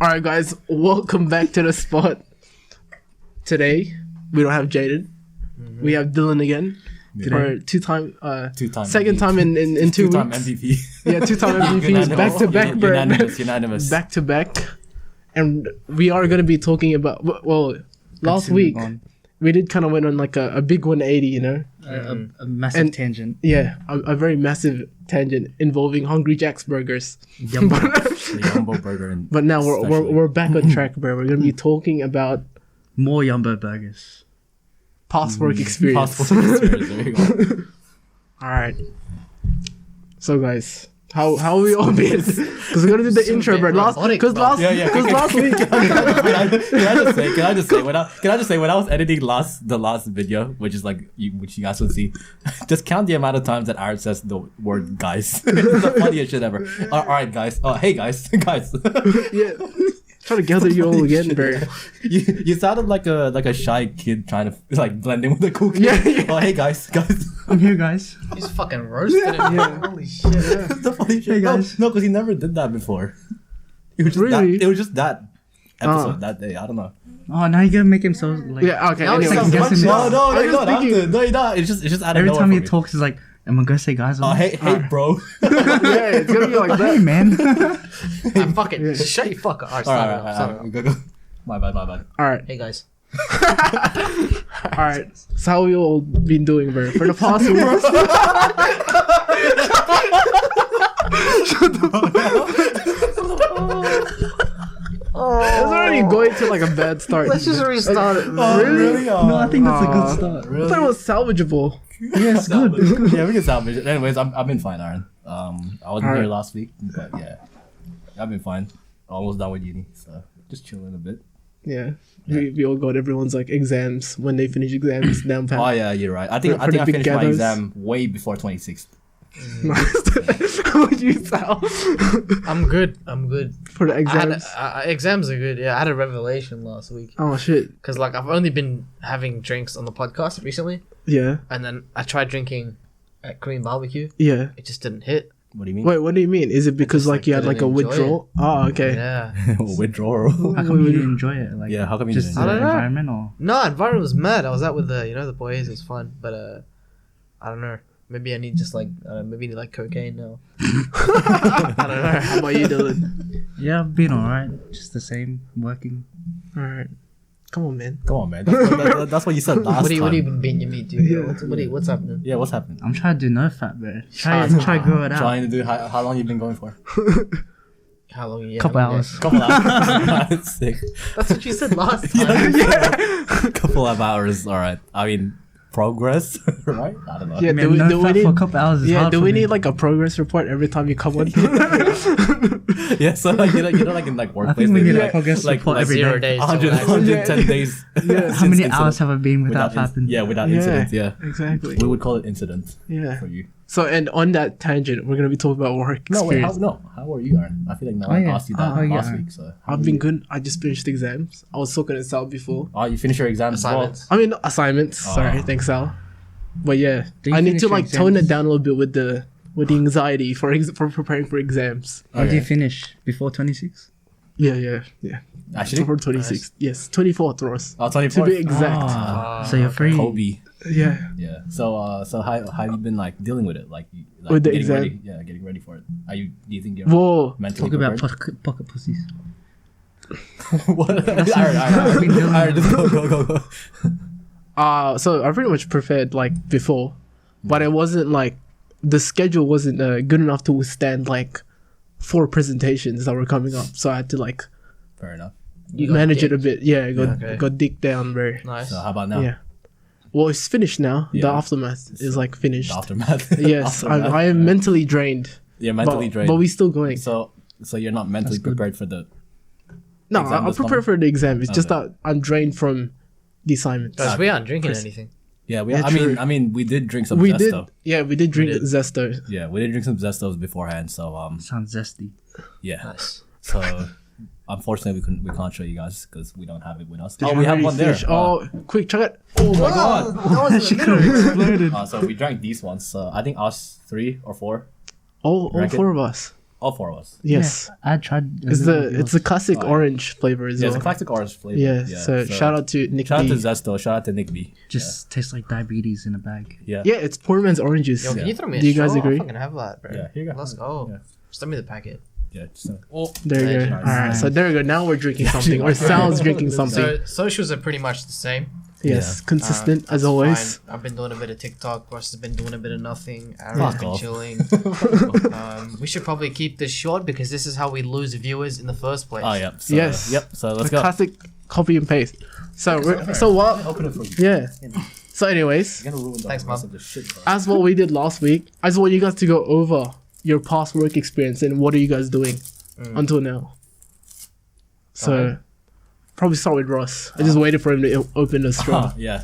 Alright guys, welcome back to the spot. Today, we don't have Jaden. We have Dylan again. For two-time second MVP. time in 2 Two-time weeks. MVP. Yeah, two-time MVPs back to back, bro. Unanimous. Back to back. And we are going to be talking about, well, last week, we did kind of went on like a big 180, you know? A massive tangent. Yeah, a very massive tangent involving Hungry Jack's burgers. Yumbo. The Jumbo Burger. But now we're back on track, bro. We're going to be talking about More Yumbo burgers. past work experience. There you go. All right. So guys, how we all been? Because we're gonna do the intro, bro. Last week. Can I just say when I was editing the last video, which is like which you guys will see, just count the amount of times that Aron says the word guys. It's the funniest shit ever. All right, guys. Oh, hey guys, guys. Yeah. Trying to gather you all again, bro. You sounded like a shy kid trying to like blend in with the cool kid. Yeah. Oh, hey guys. I'm here, guys. He's fucking roasted him. Yeah. Holy shit. Yeah. The funny shit. Hey, guys. No, because he never did that before. It was just Really? that. It was just that episode that day. I don't know. Oh, now you're gonna make him so like. Yeah. Okay. Now Anyway. it's like guessing No, this. no, I no, was you don't have thinking- to. No, you don't. It's just out of Every nowhere time he for me. talks, he's like, "Am I gonna say guys?" Oh, hey, bro. Yeah, it's gonna be like Hey, that. man. Fucking shut your fuck up. Alright, All right. Go. My bad. All right. Hey guys. All right. So how we all been doing, bro? For the past week. It's already going to like a bad start. Let's just restart it. Oh, really? No, I think that's a good start. I thought it was salvageable. Yeah, it's good. It's good. Yeah, we can salvage it. Anyways, I've been fine, Aron. I wasn't Alright. here last week, but yeah, I've been fine. Almost done with uni, so just chilling a bit. Yeah. We all got everyone's like exams when they finish exams down pat. Oh yeah, you're right. I think For the I big finished my gathers. exam way before 26th. How would you sound I'm good. for the exams? Exams are good. Yeah, I had a revelation last week. Oh shit. Because like I've only been having drinks on the podcast recently. Yeah. And then I tried drinking at Korean barbecue. Yeah. It just didn't hit. What do you mean? Wait, what do you mean? Is it because just, like you had didn't like a enjoy withdrawal? Oh, okay. Yeah. Withdrawal. How come you didn't enjoy it? Like, Yeah, how come you just didn't the enjoy it? I don't know. environment or? No, environment was mad. I was out with the boys. It was fun. But I don't know. Maybe I need just like maybe I need like cocaine now. I don't know. How about you, Dylan? Yeah, I've been alright. Just the same, working. All right. Come on, man. Come on, man. That's what you said last What time. have you been beating your meat to? Yeah. What's happening? Yeah, what's happening? I'm trying to do no fat, bro. Try grow it out. Trying to do how long you been going for? How long? Yeah, Couple hours. Couple hours. Sick. That's what you said last time. Couple of hours. All right. I mean, progress, right? I don't know. Yeah, Man, no fat for a couple hours is yeah, hard do for we me. need like a progress report every time you come on? Yeah, so like you know like in like I workplace, think we they need do, a progress like report every 0 day. days. 100, 110 days. Yeah. How many since hours incident. have I been without fapping? Yeah, without Yeah. incident. Yeah, Exactly. we would call it incident Yeah. for you. So, and on that tangent, we're gonna be talking about work No, wait, experience. how are you, Aron? I feel like no Oh, one yeah. asked you that Oh, yeah, last Aron. week. So I've been good. I just finished exams. I was talking to Sal before. Oh, you finished your exams as well? Assignments. I mean, assignments. Sorry, thanks, Sal. But yeah, Do you I need finish to your like tone it exams? down a little bit with the anxiety for preparing for exams. When do you Okay. finish? Before 26? Yeah. Actually, For 26th. Yes, 24th, Ross. oh, To 24. be exact. So you're free. Kobe. Yeah. Yeah. So how have you been like dealing with it? Like With the getting exam? ready. Yeah, getting ready for it. Do you think you're Whoa. mentally Talk about prepared? pocket pussies. What? I've Alright, been doing alright, just go. So I pretty much prepared like before, but it wasn't like the schedule wasn't good enough to withstand like 4 presentations that were coming up. So I had to like Fair enough. You got manage it a dicked. bit. Yeah, okay. got dick down, bro. Nice. So how about now? Yeah. Well, it's finished now. The Yeah. aftermath is like finished. The aftermath. Yes, Aftermath. I am mentally drained. You're mentally but, drained. but we still going. So you're not mentally That's good. prepared for the. No, exam I'm that's prepared coming? for the exam. It's just Okay. that I'm drained from the assignments. Guys, we aren't drinking Chris. anything. Yeah, Yeah, true. I mean, we did drink some We Zesto. did, yeah, we did drink did. Zesto. Yeah, we did drink some Zestos beforehand. So Sounds zesty. yeah. Nice. So unfortunately, we can't show you guys because we don't have it with us. Did Oh, you we have already one there. finish? Oh, quick, check it. Oh my god. She could have exploded. So we drank these ones. I think us 3 or 4. All Rank it. 4 of us. All four of us. Yes. Yeah, I tried. It's the classic Oh, yeah. orange flavor as Yeah, well. it's a classic orange flavor. Yeah, so shout out to Nick Shout out B. to Zesto. Shout out to Nick B. Just tastes like diabetes in a bag. Yeah. Yeah, it's poor man's oranges. Yo, can you throw me a Do you guys straw? agree? I'll fucking have that, bro. Yeah, here you go. Let's go. Yeah. Just send me the packet. Yeah. Oh, There you go. Nice. All right, so there we go. Now we're drinking something, or Sal's drinking something. So socials are pretty much the same. Yes, Yeah. consistent as That's always. fine. I've been doing a bit of TikTok. Ross has been doing a bit of nothing. Fuck Aaron's been off. chilling. We should probably keep this short because this is how we lose viewers in the first place. Oh yeah. So, Yes. Yep. So let's The go. classic copy and paste. So okay. so what? Open it for you. Yeah. So anyways, You're gonna ruin the Thanks, rest Mom. of the shit, bro. as what we did last week, I just want you guys to go over your past work experience and what are you guys doing until now. So Okay. probably start with Ross. I just waited for him to open the straw. Yeah.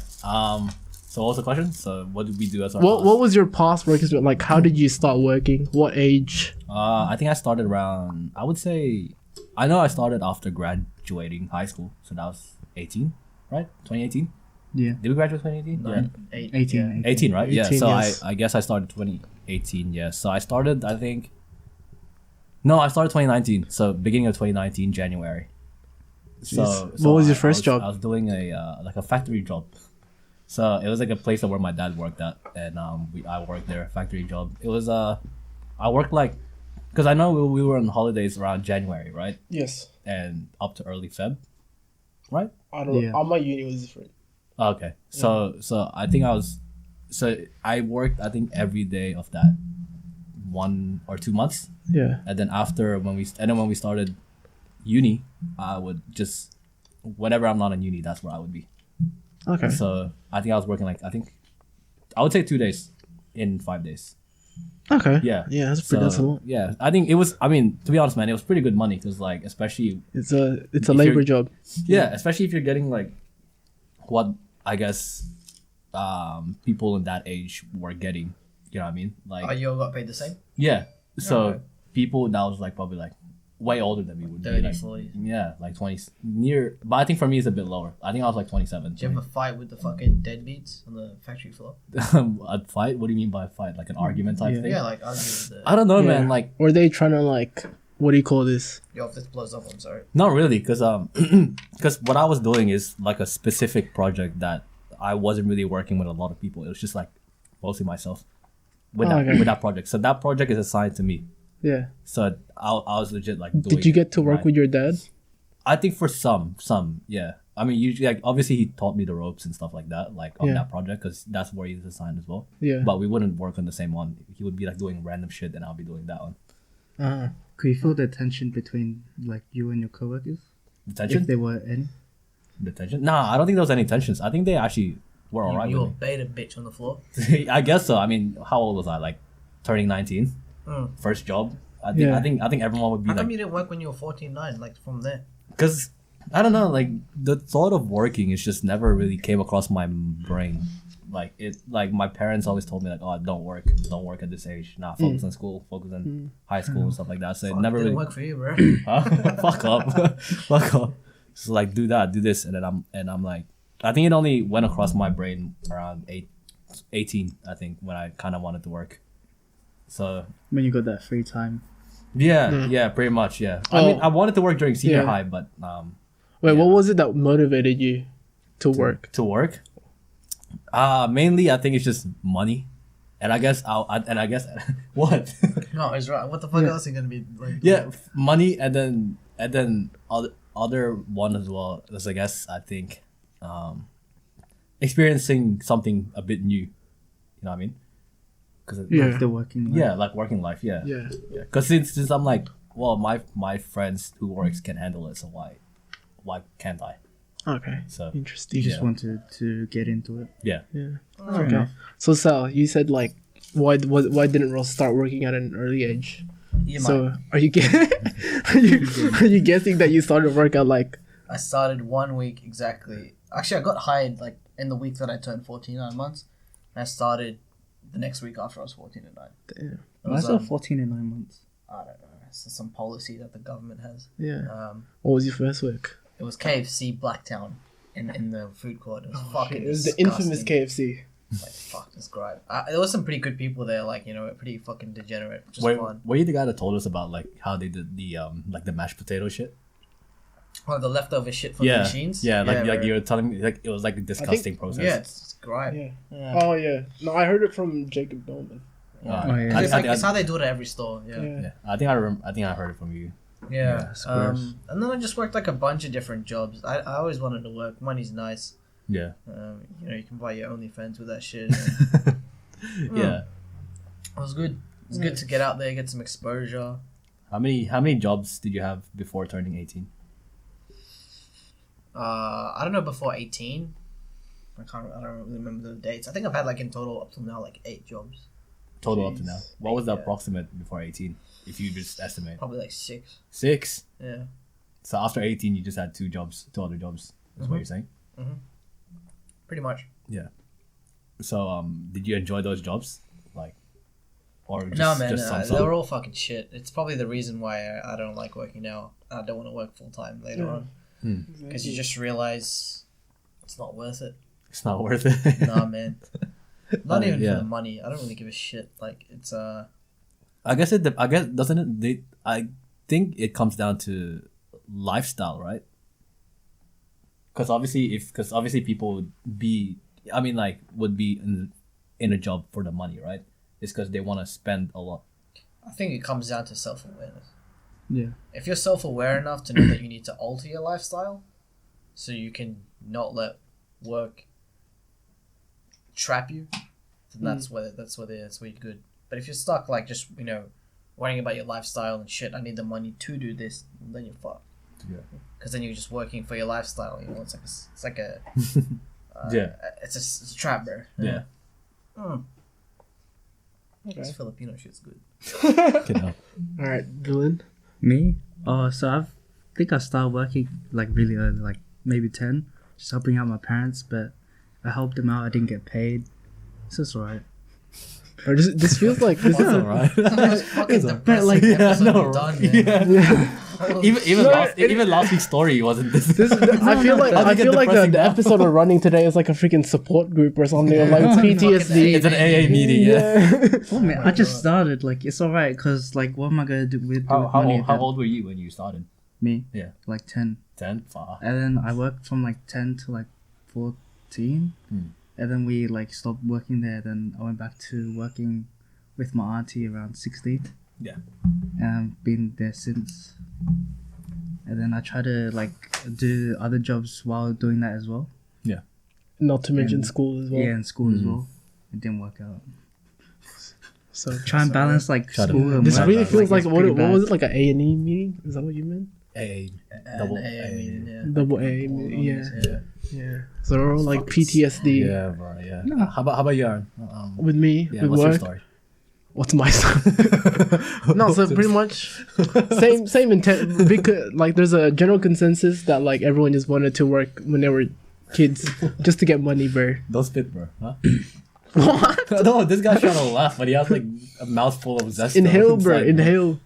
So what was the question? So what did we do as our What was your past work experience? Like, how did you start working? What age? I think I started around. I would say, I know I started after graduating high school, so that was 18, right? 2018. Yeah. Did we graduate 2018? Nine, eight, 18. 18, right? Yeah. 18, So yes. I guess I started 2018. Yeah. So I started. I think. No, I started 2019. So beginning of 2019, January. Jeez. What was your first job? I was doing a like a factory job. So it was like a place where my dad worked at, and I worked there, factory job. It was I worked like, because I know we were on holidays around January, right, Yes. and up to early Feb, right? I don't Yeah. know. My uni was different. Okay, so I think I worked I think every day of that 1 or 2 months, Yeah. and then when we started uni, I would just whenever I'm not in uni, that's where I would be. Okay. So I think I was working like I would say 2 days in 5 days. Okay. Yeah. Yeah, that's a lot. Yeah, I think it was. I mean, to be honest, man, it was pretty good money because like especially It's a If labor you're- job. yeah, especially if you're getting like what I guess people in that age were getting. You know what I mean? Like Oh, you all got paid the same? yeah. So Okay. people that was like probably like way older than me would 30, be like 40. yeah, like 20 near. But I think for me it's a bit lower. I think I was like 27. Did you ever fight with the fucking deadbeats on the factory floor? A fight? What do you mean by a fight? Like an argument type Yeah. thing? Yeah, like argue with the. I don't know, Yeah. man. Like Were they trying to like, what do you call this? Yo, if this blows up, I'm sorry. not really, because what I was doing is like a specific project that I wasn't really working with a lot of people. It was just like mostly myself with Oh, that okay. with that project. So that project is assigned to me. Yeah. So I was legit like. Doing Did you get to work my- with your dad? I think for some, yeah. I mean, usually, like obviously, he taught me the ropes and stuff like that, like on Yeah. that project, because that's where he was assigned as well. Yeah. But we wouldn't work on the same one. He would be like doing random shit, and I'll be doing that one. Uh, Could you feel the tension between like you and your coworkers, The if tension? there were any? The tension? Nah, I don't think there was any tensions. I think they actually were alright You a with beta bitch on the floor. me. I guess so. I mean, how old was I? Like turning 19, Mm. first job. I think Yeah. I think everyone would be How come like, you didn't work when you were 14, 9, like from there? because I don't know, like the thought of working is just never really came across my brain. Like my parents always told me like, oh, don't work at this age. Nah, focus on school, focus on high school and stuff like that. So it never Didn't really work for you, bro. huh? Fuck up, fuck up. So like do this, and then I'm like, I think it only went across my brain around 18, I think, when I kind of wanted to work. So When you got that free time. yeah, pretty much, yeah. I Oh. mean, I wanted to work during senior Yeah. high, but wait, Yeah. what was it that motivated you to work? to work, mainly I think it's just money, and I guess what? No, he's right. What the fuck else are you gonna be like? Yeah, money, and then other one as well is, I guess, I think experiencing something a bit new. You know what I mean? Because Yeah. The working life. yeah, like working life, yeah. Yeah. Because since I'm like, well, my friends who works can handle it, so why can't I? Okay. So Interesting. You just Yeah. wanted to get into it. yeah, Yeah. Fair Okay. enough. So Sal, you said like, why didn't Ross start working at an early age? You So are you are you guessing that you started work at like I started 1 week exactly. Actually, I got hired like in the week that I turned 14 months. And I started the next week after I was 14 and 9. damn, It Why was, is it 14 and 9 months? I don't know. It's just some policy that the government has. yeah. What was your first work? It was KFC Blacktown in the food court. It was fucking It was the infamous disgusting. KFC. Like, fuck, this grind. There was some pretty good people there, like, you know, pretty fucking degenerate. Just fun. Were you the guy that told us about like how they did the like the mashed potato shit? Oh, the leftover shit from the machines? Yeah, like you were telling me, like it was like a disgusting process. Yeah, it's grind. Yeah. Oh yeah. No, I heard it from Jacob Bowman. yeah. It's how they do it at every store. Yeah. I think I heard it from you. Yeah. Squares. And then I just worked like a bunch of different jobs. I always wanted to work. Money's nice. Yeah. You know, you can buy your OnlyFans with that shit. Yeah. It was good. It's good to get out there, get some exposure. How many jobs did you have before turning 18? I don't know, before 18. I don't really remember the dates. I think I've had like in total up till now like 8 jobs. Total up to now. What was the Yeah. approximate before 18? If you just estimate. Probably like 6. 6. Yeah. So after 18, you just had 2 other jobs. That's what you're saying. Pretty much. Yeah. So did you enjoy those jobs, like, or just, No, man, just they were all fucking shit. It's probably the reason why I don't like working now. I don't want to work full time later on because you just realize it's not worth it. It's not worth it. Nah, man. Not even yeah. for the money. I don't really give a shit. Like it's I guess doesn't it? I think it comes down to lifestyle, right? Because obviously people would be, I mean, like would be in a job for the money, right? It's because they want to spend a lot. I think it comes down to self-awareness. Yeah. If you're self-aware enough to know that you need to alter your lifestyle, so you can not let work trap you, then that's where you're good. But if you're stuck, like just worrying about your lifestyle and shit, I need the money to do this, then you're fucked. Yeah. Because then you're just working for your lifestyle. You know, it's like a Yeah. It's a trap, bro. Yeah. This Filipino shit's good. All All right, Dylan. Me? So I think I started working like really early, like maybe 10, just helping out my parents, but I helped them out. I didn't get paid. So it's alright. Or this feels like this is alright. Fucking depressing like- episode no, you've done, right. man. Yeah. Even No, even last week's story wasn't this. I feel like I think it's depressing the now. episode we're running today is like a freaking support group or something, or like PTSD. It's an AA meeting. Yeah. Oh man, I just started. Like it's alright, cause like what am I gonna do with money? How old were you when you started? Me? Yeah. Like 10. 10. Far. And then I worked from like 10 to like 14. And then we like stopped working there. Then I went back to working with my auntie around 16. Yeah. And I've been there since. And then I try to like do other jobs while doing that as well. Yeah. Not to mention school as well. Yeah, and school as well. It didn't work out. So Try and balance like Try to- school and this work. really feels like it's what pretty was bad. it, like an A&E meeting? Is that what you meant? AA. Double Double A, A. mean, Double A, yeah, Yeah. yeah. So we're all like PTSD Yeah, bro. Yeah. How about you, Aron? with me, Yeah. with What's your work. story? What's my story? No, so pretty much same intent. Because like there's a general consensus that like everyone just wanted to work when they were kids just to get money, bro. Don't spit, bro. Huh? What? No, this guy's trying to laugh, but he has like a mouthful of zest. Inhale, bro. inside, Inhale.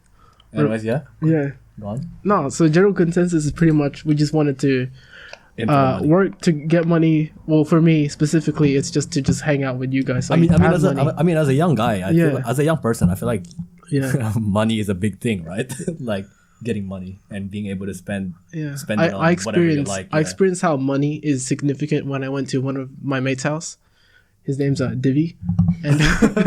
Anyways, yeah. Yeah. Go on. No, so general consensus is pretty much we just wanted to Into the money. work to get money. Well, for me specifically, it's just to just hang out with you guys. So I mean, have money. as a young guy, I feel Yeah. as a young person, I feel like Yeah. money is a big thing, right? Like getting money and being able to spend Yeah, spend it on I whatever you experienced like. I experienced how money is significant when I went to one of my mates' house. His name's Divi, and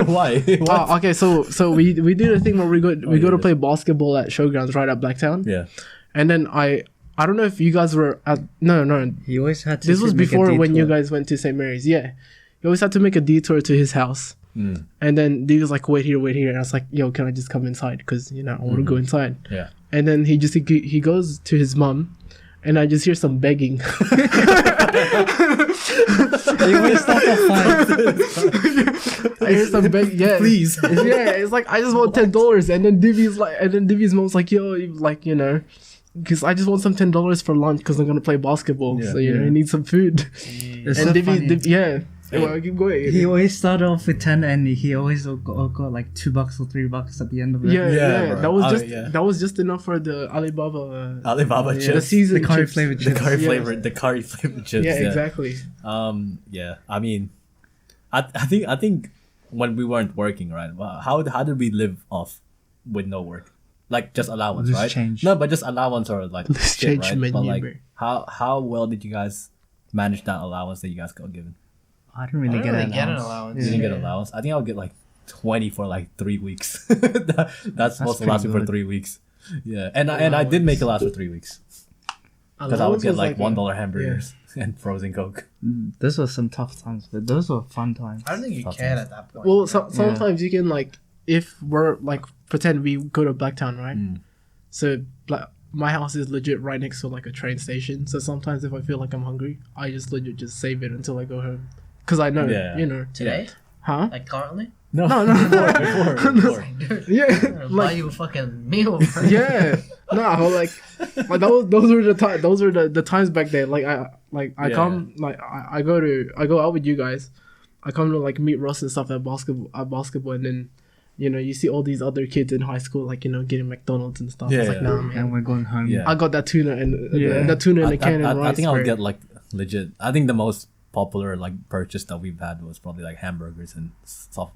Why? What? okay, so we did a thing where we go yeah, to play basketball at Showgrounds right at Blacktown, Yeah. and then I don't know if you guys were at no He always had to. this was make a before when you detour. guys went to St. Mary's. Yeah, you always had to make a detour to his house, and then Divi was like, wait here, and I was like, yo, can I just come inside because I want to go inside. Yeah. And then he goes to his mom, and I just hear some begging. He always starts a fight. I hear some begging. Yeah, Please. Yeah, it's like I just want $10, and then Divi's mom's like, yo, like because I just want some $10 for lunch because I'm gonna play basketball. Yeah. So I need some food. It's And so Divi, funny. yeah. Well, keep going. He always started off with 10 and he always got like $2 or $3 at the end of it. Yeah, Yeah, bro. that was Oh, just yeah. that was just enough for the Alibaba. Alibaba The chips. season The curry chips. flavored The chips. curry Yeah. flavored chips. Yeah, exactly. Yeah. I mean, I think when we weren't working, right? Well, how did we live off with no work? Like just allowance, Loose right? change. No, but just allowance or like Loose shit, change right? menu, But like, bro. how well did you guys manage that allowance that you guys got given? I didn't I really don't get really an get an allowance. allowance. You didn't get allowance. I think I'll get like 20 for like 3 weeks. That's supposed to last me pretty for good. 3 weeks. Yeah, and I did make it last for 3 weeks because I would Allowance get was like a- $1 hamburgers and frozen Coke. Those were some tough times, but those were fun times. I don't think you Sometimes. cared at that point. Well, you know? sometimes you can like, if we're like, pretend we go to Blacktown, right? So my house is legit right next to like a train station. So sometimes if I feel like I'm hungry, I just legit just save it until I go home, because I know, Yeah. you know, Today, huh? like currently, No, No, no, before. dude, Yeah, I'm gonna buy like you a fucking meal. Bro. yeah, no, like those were the those were the times back then. Like I Yeah. come like I go out with you guys. I come to like meet Russ and stuff at basketball, and then you know you see all these other kids in high school like, you know, getting McDonald's and stuff. Yeah, It's like, yeah. nah, man. And we're going home. Yeah. I got that tuna and Yeah. the tuna and I, the can I, and rice. I think I'll bro. get like legit. I think the most popular like purchase that we've had was probably like hamburgers and soft.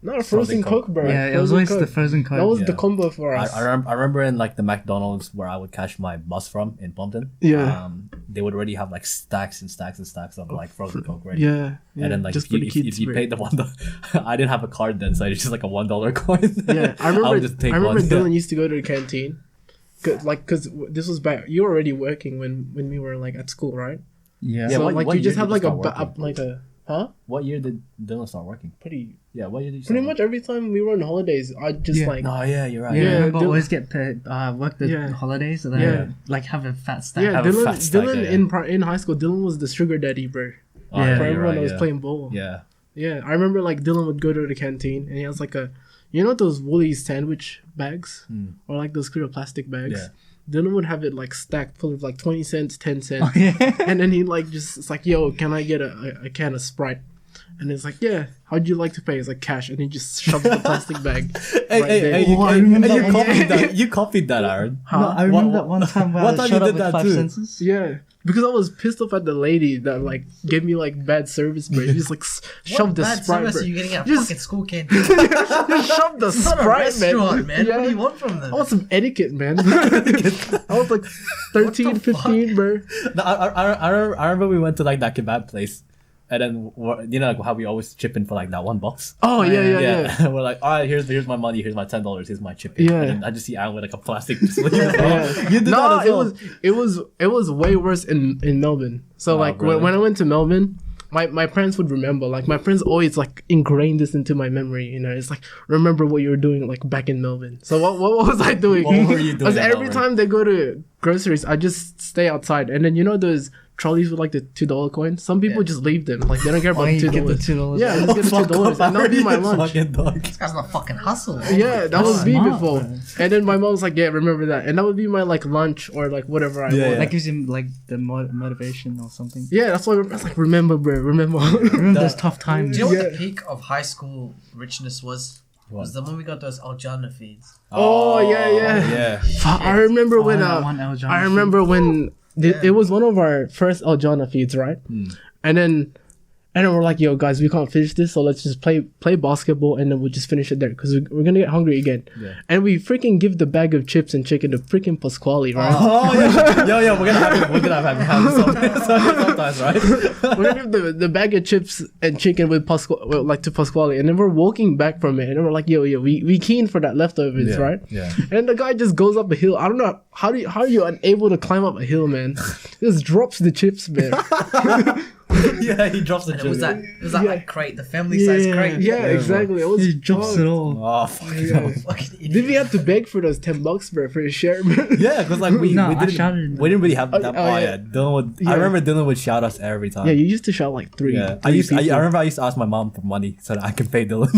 No, frozen Coke, bro. Yeah, it was Frozen always Coke. the frozen Coke. That was the Yeah. combo for us. I remember in like the McDonald's where I would catch my bus from in Plumpton. Yeah. They would already have like stacks and stacks and stacks of like frozen Coke ready. yeah, yeah. And then like just if you, for the if, kids, if you bro. paid the $1, I didn't have a card then, so it's just like a $1 coin. Yeah, I remember. would just take I remember one. Dylan used to go to the canteen, cause this was back. You were already working when we were like at school, right? Yeah. Yeah, So what- like what you just year have did like you start working? like a huh? What year did Dylan start working? Pretty Yeah, what year did you pretty start much every time we were on holidays, I just Yeah. like working? Oh yeah, you're right. Yeah, Yeah, remember Dylan- always get paid, work the Yeah. holidays and then Yeah. like have a fat stack. yeah. have a Dylan fat stack, Dylan yeah. in high school, Dylan was the sugar daddy, bro. Oh, Yeah. For you're everyone right, that was yeah. playing ball. Yeah. Yeah, I remember like Dylan would go to the canteen and he has like you know those Woolies sandwich bags or like those clear plastic bags. Yeah. Dylan would have it like stacked full of like 20 cents, 10 cents. Oh, yeah. And then he like just, it's like, yo, can I get a can of Sprite? And it's like, yeah, how'd you like to pay? It's like cash. And he just shoves the plastic bag. Hey, right hey, there. hey, you, Oh, I hey, remember hey, you that one. copied that. You copied that, Aaron. No, I remember What- that one time where what I time showed you up did with that 5 too? cents. Yeah. Because I was pissed off at the lady that like gave me like bad service, bro. She just like shoved the bad Sprite, service bro. are you getting at Just- fucking school canteen? Just shoved the It's not a Sprite, restaurant, man. Yeah. What do you want from them? I want some etiquette, man. I was like 13, What the 15, bro. No, I remember we went to like that kebab place, and then you know like how we always chip in for like that $1. Oh, yeah. We're like, all right, here's my money, here's my $10, here's my chip in. Yeah. And then I just see Aaron with like a plastic sleeve. Yeah. You did No, that as well. it was way worse in Melbourne. So like really? when I went to Melbourne, my parents would remember. Like my parents always like ingrained this into my memory. You know, it's like remember what you were doing like back in Melbourne. So what was I doing? What were you doing Because in every Melbourne? time they go to groceries, I just stay outside. And then you know those trolleys with like the $2 coins. Some people just leave them. Like they don't care about Oh, you $2. get the $2. Yeah, I just get the Fuck $2, off, and that'll be my Aaron, you lunch. fucking dog. This guy's not fucking hustle. Yeah, that was me smart, before. bro. And then my mom was like, "Yeah, remember that," and that would be my like lunch or like whatever I Yeah, want. yeah. That gives him like the motivation or something. Yeah, that's why I was like, remember, bro, remember. Remember those tough times. Do you know what Yeah. the peak of high school richness was? Was the moment we got those Aljana feeds. Oh, yeah. yeah. Fuck, I remember when I want El Jana I remember when it was one of our first Aljana feeds, right? And then we're like, yo, guys, we can't finish this, so let's just play basketball, and then we'll just finish it there because we're gonna get hungry again. Yeah. And we freaking give the bag of chips and chicken to freaking Pasquale, right? Oh yeah, yo, we're gonna have it sometimes, right? We're gonna give the bag of chips and chicken with to Pasquale, and then we're walking back from it, and then we're like, yo, we keen for that leftovers, Yeah, right? yeah. And the guy just goes up a hill. I don't know how are you unable to climb up a hill, man? Just drops the chips, man. Yeah, he drops the And it was chip. that Yeah. like crate, the family size crate. Yeah, exactly. It was He drops it all. Oh fuck. Yeah. Fucking idiot. Did we have to beg for those $10, bro, for a share, man? Yeah, because like we No, I didn't shouted. we didn't really have that. oh, Oh, yeah. yeah, Dylan would. Yeah. I remember Dylan would shout us every time. Yeah, you used to shout like three. Yeah, three I people. remember I used to ask my mom for money so that I could pay Dylan.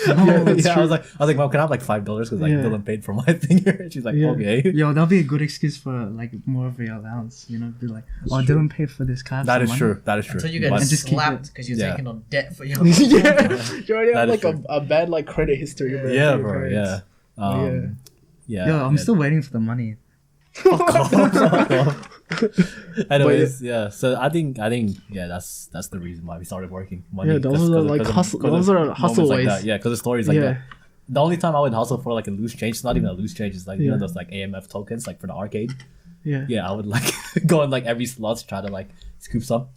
Yeah, that's I true. was like, Mom, can I have like $5 because like Yeah. Dylan paid for my thing here? She's like, Yeah. okay. Yo, that'll be a good excuse for like more of your allowance. You know, be like, oh, I didn't pay for this car. That is true. That is true. Until you get But- And just keep slapped it. because you're Yeah. taking on debt for your. Yeah, you already That have is like true. a bad like credit history, bro. yeah, for your bro. parents. Yeah. Yeah. Yo, I'm yeah. still waiting for the money. Fuck off. Anyways, yeah. So I think yeah, that's the reason why we started working. Money, Yeah, those are like hustle. Those are hustle like ways. that. Yeah, because the stories like Yeah. that. The only time I would hustle for like a loose change, it's not even a loose change, it's like you know those like AMF tokens like for the arcade. Yeah. Yeah, I would like go in like every slots, try to like scoop some.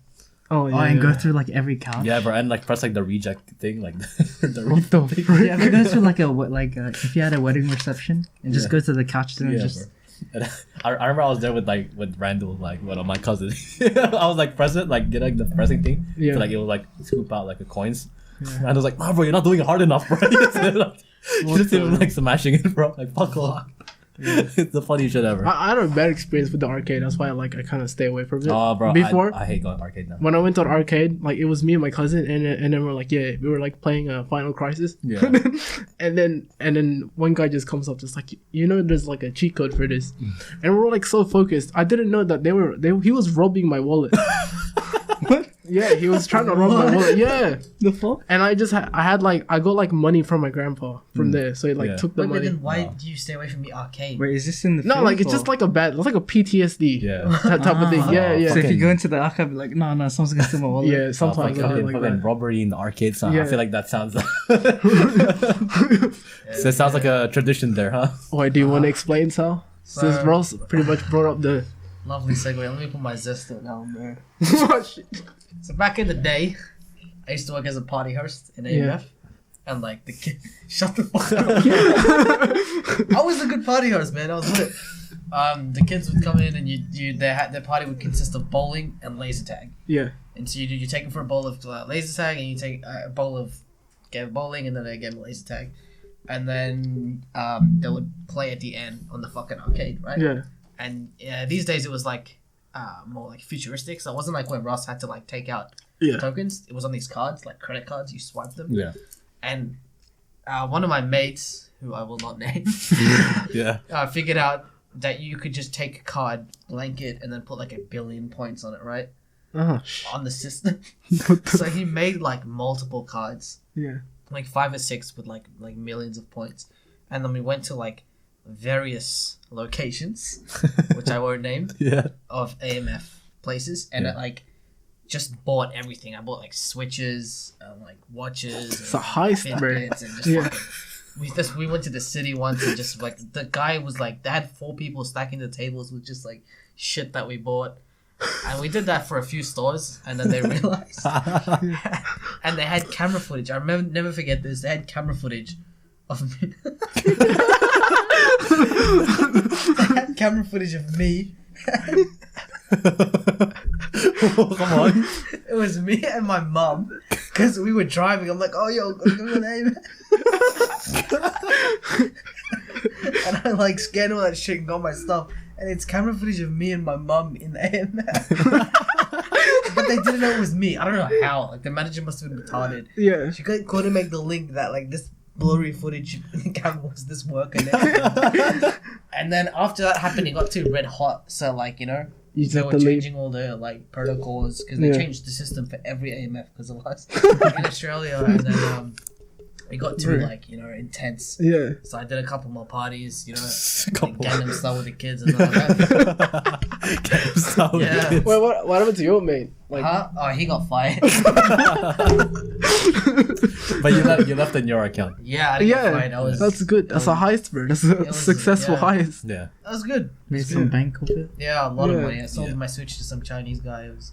Oh yeah. Oh, and yeah. go through like every couch. Yeah, bro, and like press like the reject thing, like the What the frick? Yeah, go through like if you had a wedding reception and just Yeah. go to the couch there and Yeah, just. bro. And I remember I was there with Randall, like one of my cousins. I was like press it, like get like the pressing thing. Yeah. So, like it will like scoop out like the coins. Yeah. And I was like, nah, bro, you're not doing it hard enough, bro. Just even like smashing it, bro. Like fuck off. It's the funniest shit ever. I had a bad experience with the arcade. That's why I kind of stay away from it. Oh, bro, Before, I hate going arcade now. when I went to an arcade, like it was me and my cousin, and then we're like, yeah, we were like playing Final Crisis. Yeah. and then one guy just comes up, just like, you know, there's like a cheat code for this, and we're like so focused. I didn't know that he was robbing my wallet. What? Yeah, he was trying to rob my wallet. Yeah, The fuck? and I just I got like money from my grandpa from there, so he like Yeah. took the But money. then why do you stay away from the arcade? Wait, is this in the No, film like it's or- just like it's like a PTSD Yeah. type of thing. Yeah, yeah. So if you Fucking- go into the archive, be like, no, someone's gonna steal my wallet. Yeah, sometimes I do fucking, like fucking that. robbery in the arcade. So I Yeah. feel like that sounds. So it sounds like a tradition there, huh? Wait, do you want to explain, Sal? Since So- Ross pretty much brought up the. Lovely segue. Let me put my zest on now, man. Oh, shit. So back in the day, I used to work as a party host in AMF. And like the kid, shut the fuck up. I was a good party host, man. I was lit. The kids would come in and their party would consist of bowling and laser tag. Yeah, And so you take them for a bowl of laser tag, and you take a bowl of game of bowling, and then a game of laser tag, and then they would play at the end on the fucking arcade, right? yeah, And these days it was like more like futuristic. So it wasn't like when Ross had to like take out yeah. tokens. It was on these cards, like credit cards. You swipe them. Yeah. And one of my mates, who I will not name, Yeah. figured out that you could just take a card, blank it, and then put like 1 billion points on it, right? Oh, On the system. what the- So he made like multiple cards, yeah, like 5 or 6 with like millions of points. And then we went to like various locations, which I won't name, Yeah. of AMF places, and Yeah. it like just bought everything. I bought like switches, like watches, It's a heist, bro. Fitbits, and just Yeah. fucking, we went to the city once and just like the guy was like, they had 4 people stacking the tables with just like shit that we bought. And we did that for a few stores, and then they realized, and they had camera footage. I remember, never forget this. They had camera footage of me. They had camera footage of me. Come on. It was me and my mum, because we were driving. I'm like, oh yo, go to name. And I like scanned all that shit and got my stuff. And it's camera footage of me and my mum in the AMF. But they didn't know it was me. I don't know how. Like the manager must have been retarded. yeah. She couldn't make the link that like this blurry footage camera was this working. And then after that happened, it got too red hot. So like, you know, You they just were have to leave. changing all the like protocols because they Yeah. changed the system for every AMF because of us in Australia. And then it got too Right. like, you know, intense. Yeah. So I did a couple more parties, you know, like Couple. Gangnam Style with the kids and all that. So Yeah. good. Wait, what happened to your mate? Like, Huh? Oh, he got fired. But you left in your account. Yeah, I didn't get yeah, fired. I was, that's good. That's a heist, bro. That's a was- successful yeah. heist. Yeah. that was good. Made some bank of it. Yeah, a lot of Yeah. money. I sold Yeah. my Switch to some Chinese guy. It was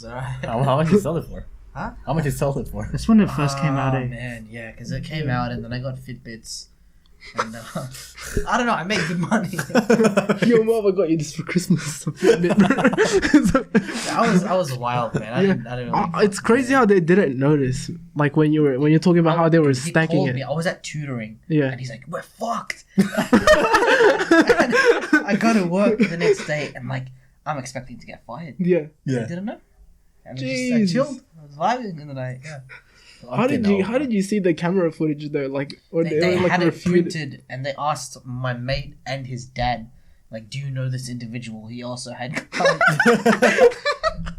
alright. How much you sell it for? Huh? How much you sell it for? That's when it first came out, eh? Man, yeah, because it came out and then I got Fitbits. And I don't know, I made good money. Your mother got you this for Christmas. A bit, bro. I was wild, man. I didn't really It's crazy how they didn't notice. Like when you're talking about how they were He stacking called it. me. I was at tutoring. Yeah. And he's like, we're fucked. And I go to work the next day and like, I'm expecting to get fired. Yeah. I didn't know. And I Jesus. chilled. I was vibing in the night. Yeah. How did you see the camera footage though? Like, or They were, like had it refuted? printed and they asked my mate and his dad, like, do you know this individual? He also had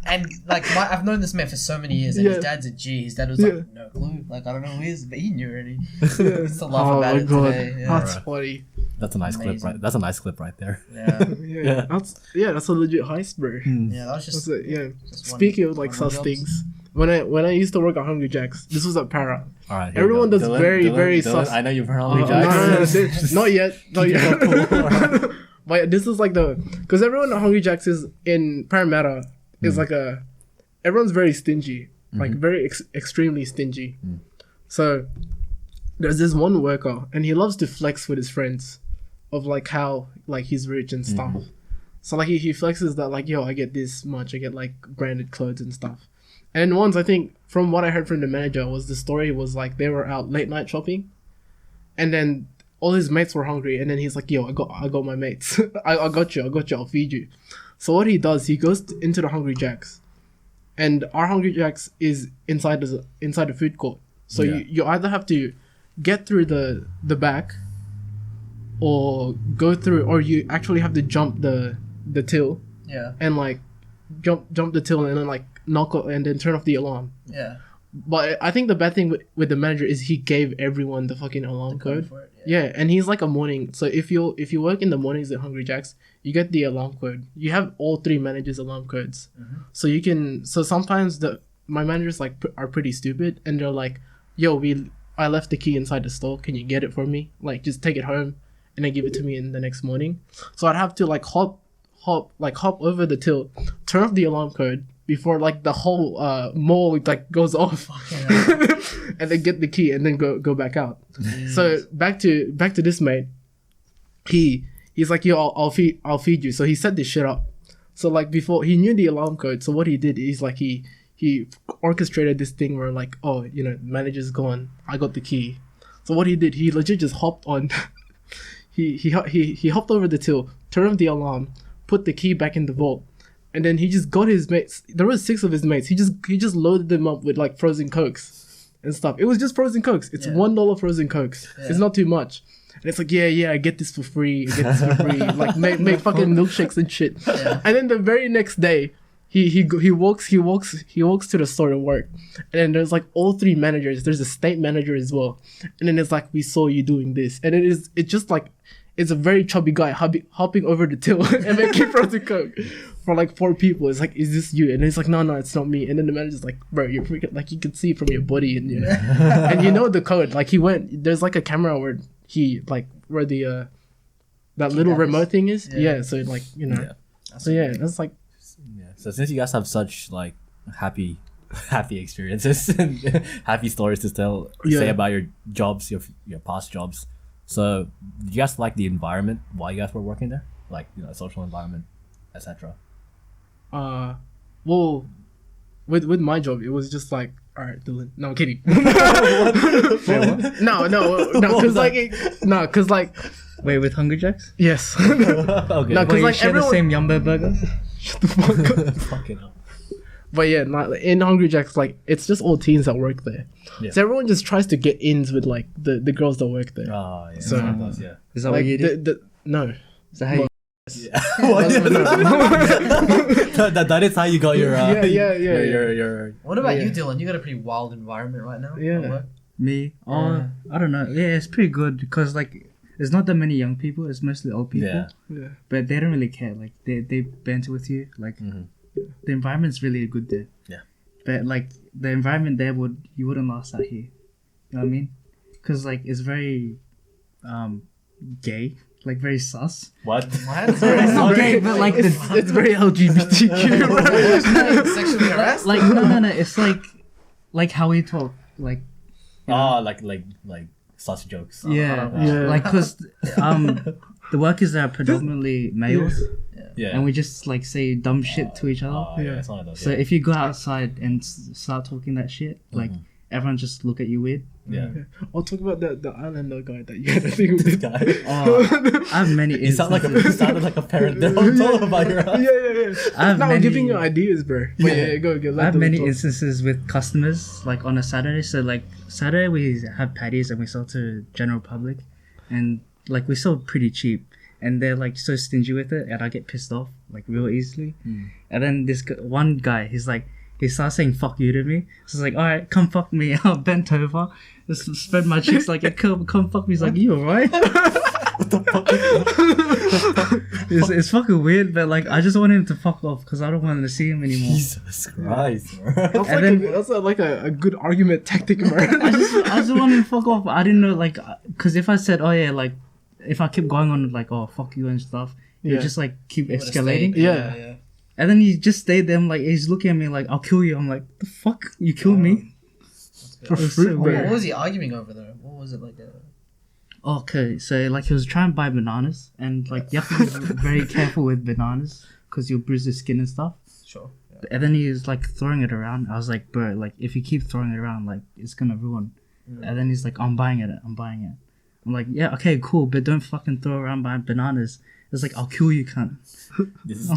and like I've known this man for so many years and Yeah. his dad's a G. His dad was Yeah. like, no clue. Like I don't know who he is, but he knew it. And Yeah. he still laugh Oh about my it god, today. Yeah. that's Alright. funny. That's a nice clip, Amazing. right? That's a nice clip right there. Yeah. Yeah, that's a legit heist, bro. Yeah, that was That's just. it, yeah. just one- Speaking of like one sus jobs. things, when I used to work at Hungry Jack's, this was at Para. All right. Everyone does very sus. I know you've heard No, Hungry Jacks. not yet, not yet. But this is like because everyone at Hungry Jack's is in Parramatta is like everyone's very stingy, like very extremely stingy. So there's this one worker, and he loves to flex with his friends, of like how like he's rich and stuff. So like he flexes that like, yo, I get this much, I get like branded clothes and stuff. And once, I think from what I heard from the manager, was the story was like they were out late night shopping, and then all his mates were hungry, and then he's like, yo, I got my mates. I got you, I'll feed you. So what he does, he goes into the Hungry Jack's, and our Hungry Jack's is inside the food court. So Yeah. you either have to get through the back, or go through, or you actually have to jump the till Yeah. and like jump the till and then like knock off and then turn off the alarm. Yeah. But I think the bad thing with the manager is he gave everyone the fucking alarm code. For it, Yeah, and he's like a morning. So if you work in the mornings at Hungry Jack's, you get the alarm code. You have all three managers' alarm codes, so you can. So sometimes my managers like are pretty stupid, and they're like, "Yo, I left the key inside the store. Can you get it for me? Like, just take it home, and then give it to me in the next morning." So I'd have to like hop over the till, turn off the alarm code before like the whole mall like goes off, and then get the key and then go back out. So back to this mate, he's like, yo, I'll feed you. So he set this shit up. So like before he knew the alarm code. So what he did is like he orchestrated this thing where like, oh, you know, manager's gone, I got the key. So what he did, he legit just hopped on. he hopped over the till, turned off the alarm, put the key back in the vault, and then he just got his mates. There was 6 of his mates. He just loaded them up with like frozen cokes and stuff. It was just frozen cokes. It's $1 frozen cokes. Yeah. It's not too much. And it's like, yeah, I get this for free. Like make fucking milkshakes and shit. Yeah. And then the very next day, he walks to the store to work, and then there's like all 3 managers. There's a state manager as well, and then it's like, we saw you doing this, and it's just like, it's a very chubby guy hopping over the till and making frozen coke for like 4 people. It's like, is this you? And it's like, no, it's not me. And then the manager's like, bro, you're freaking, like, you can see from your body and and you know the code. Like there's like a camera where where the that little remote thing is. Yeah. So like, you know. Yeah. So yeah, that's like. Yeah. So since you guys have such like happy experiences and happy stories to say about your jobs, your past jobs. So, do you guys like the environment while you guys were working there? Like, you know, social environment, etc. Well, with my job, it was just like, all right, Dylan. No, I'm kidding. No, cause like, Wait, with Hungry Jack's? yes. Okay. No, Wait, cause you like share the same Yumbo burger? Shut the fuck up. Fucking hell. But yeah, in Hungry Jack's, like, it's just all teens that work there. Yeah. So everyone just tries to get ins with like the girls that work there. Oh, yeah. So- It does, yeah. Is that Like what you do? no. Is that how you... That is how you got your Yeah. your What about Yeah. you, Dylan? You got a pretty wild environment right now. Yeah. at work. Me? Oh, Yeah. I don't know. Yeah, it's pretty good because like there's not that many young people. It's mostly old people. yeah. Yeah. But they don't really care. Like they banter with you. Like Mhm. the environment's really good there. Yeah. But like the environment there you wouldn't last out here. You know what I mean? Because like it's very gay. Like very sus. What? What? It's not gay, but like It's very LGBTQ. Right? Sexually harassed? like no. It's like how we talk. Like Oh, like sus jokes. yeah. Yeah. Like because the workers are predominantly males. Yeah. And we just like say dumb shit to each other. Oh, yeah. Yeah. It's one of those. So Yeah. if you go outside and start talking that shit, like everyone just look at you weird. Yeah. I'll talk about the Islander guy that you had a thing with. Guy. Oh, I have many You sounded instances. like a parent there. I'm talking about your house. Yeah. I have No, I'm many- giving you ideas, bro. But yeah, go. I have many talk. instances with customers like on a Saturday. So like Saturday we have patties and we sell to general public, and like we sell pretty cheap, and they're like so stingy with it, and I get pissed off like real easily. And then one guy, he starts saying "fuck you" to me. So it's like, all right, come fuck me. I'll bent over, just spread my cheeks like, come fuck me. He's like, you alright? What It's fucking weird, but like I just want him to fuck off because I don't want to see him anymore. Jesus Christ, bro. That's like a good argument tactic, bro. I just want him to fuck off. I didn't know, like, because if I said, oh yeah, like, if I kept going on like, oh fuck you and stuff, Yeah. it just like keep Would've escalating. stayed. Yeah. And then he just stayed there. I'm like, he's looking at me like, I'll kill you. I'm like, the fuck, you killed me? For It was fruit, so bro. weird. What was he arguing over though? What was it like? Okay, so like he was trying to buy bananas, and like you have to be very careful with bananas because you'll bruise the skin and stuff. Sure. And then he was like throwing it around. I was like, bro, like if you keep throwing it around, like it's gonna ruin. And then he's like, I'm buying it. I'm like, yeah, okay, cool, but don't fucking throw around buying bananas. It's like, I'll kill you, cunt. This is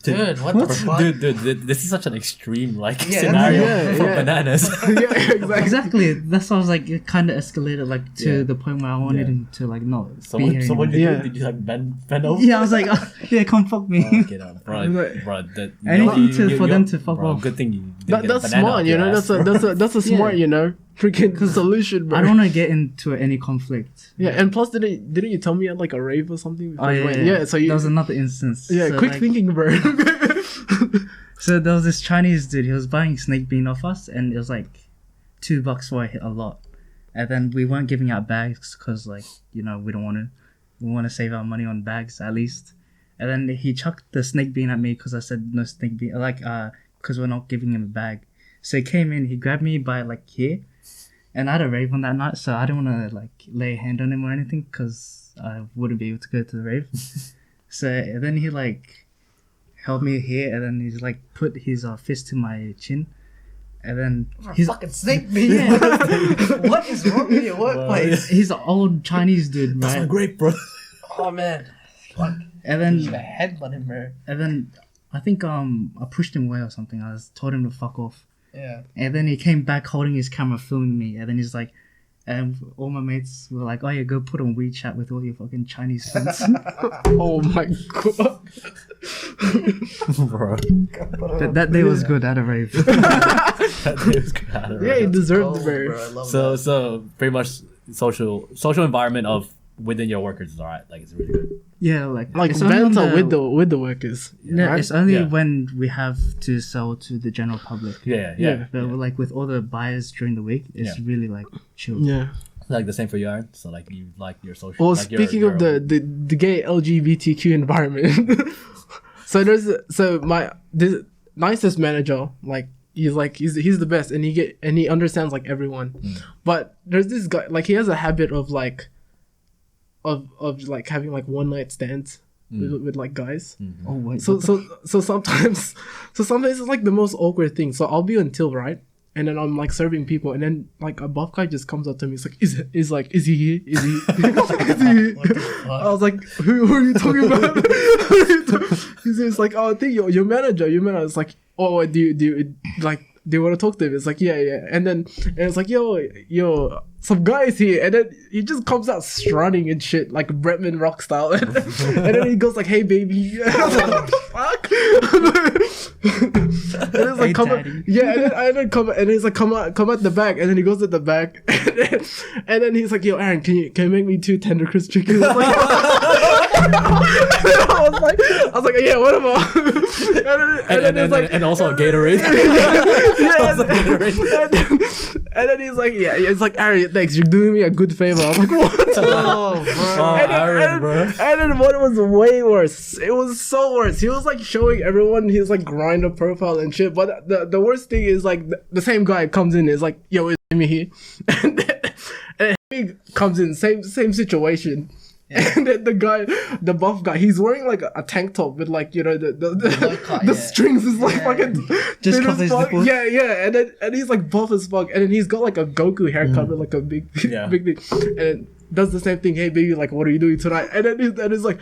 Dude, what the fuck? dude, this is such an extreme like Yeah, scenario yeah, for yeah. bananas. Yeah, exactly. Exactly. That's why I was like, it kind of escalated like to Yeah. the point where I wanted Yeah. him to like not So be here what anymore. did you Yeah. do? Did you like bend over? Yeah, I was like, oh, yeah, come fuck me. Oh, get out, bro. Like- Bro, that, Anything for them to fuck bro, off. Good thing you didn't get a That's banana smart, up you your know. ass, That's a smart, you know, freaking solution, bro. I don't want to get into any conflict. Yeah, and plus, didn't you tell me at like a rave or something? Oh yeah, yeah. So you, that was another instance. yeah, So, quick like, thinking, bro. So there was this Chinese dude. He was buying snake bean off us, and it was like $2 for a lot. And then we weren't giving out bags because, like, you know, we want to save our money on bags at least. And then he chucked the snake bean at me because I said no snake bean, like, because we're not giving him a bag. So he came in, he grabbed me by like here, and I had a rave on that night, so I didn't want to like lay a hand on him or anything because I wouldn't be able to go to the rave. So and then he like held me here, and then he's like put his fist to my chin, and then he's Fucking snake me. What is wrong with your workplace? he's an old Chinese dude, That's right? my great, bro. Oh man. Fuck. And You should then have headbutt him, bro. I think I pushed him away or something. I told him to fuck off, Yeah. and then he came back holding his camera filming me, and then he's like. And all my mates were like, "Oh yeah, go put on WeChat with all your fucking Chinese friends." Oh my god. Bro. that day was good at a rave. Yeah, he deserved Gold, the bro. bro. I love So that. so pretty much social environment of within your workers is alright. Like it's really good. Yeah, like Like it's only on banter with the workers. No, right? it's only Yeah. when we have to sell to the general public. Yeah. Yeah. But like with all the buyers during the week, it's Yeah. really like chill. Yeah. Like the same for you, Aaron. So like you like your social. Well, like speaking of the gay LGBTQ environment, so this nicest manager, he's the best, and he understands like everyone. But there's this guy, like he has a habit of like like having like one night stands with like guys. Oh wait. So sometimes it's like the most awkward thing. So I'll be on till, right? And then I'm like serving people, and then like a buff guy just comes up to me. It's like, is he here? Is he? Is he here? What the fuck? I was like, who are you talking about? He's like, oh, I think your manager. It's like, oh, do you want to talk to him? It's like, yeah. And it's like, yo, some guy is here. And then he just comes out strutting and shit, like Bretman Rock style. And then he goes like, hey, baby. And I was like, what the fuck? And it's like, Hey, come daddy. on. Yeah, and then come, and he's like, come out the back. And then he goes at the back. And then he's like, yo, Aaron, can you make me 2 tender crisp chickens? I was like, I was like, yeah, what about? And then it's like, and also a Gatorade. and then he's like, yeah, it's like, Aaron, thanks, you're doing me a good favor. I'm like, what? Oh, bro. Oh, Aaron, bro. And then what was way worse? It was so worse. He was like showing everyone his like grinder profile and shit. But the worst thing is like the same guy comes in, is like, yo, is me here? And he comes in, same situation. Yeah. And then the buff guy, he's wearing like a tank top with like, you know, the cut, the yeah. strings is like fucking Just thin cover as his fuck. nipples. Yeah. And he's like buff as fuck, and then he's got like a Goku haircut with like a big Yeah. big thing, and does the same thing. Hey baby, like what are you doing tonight? And then like,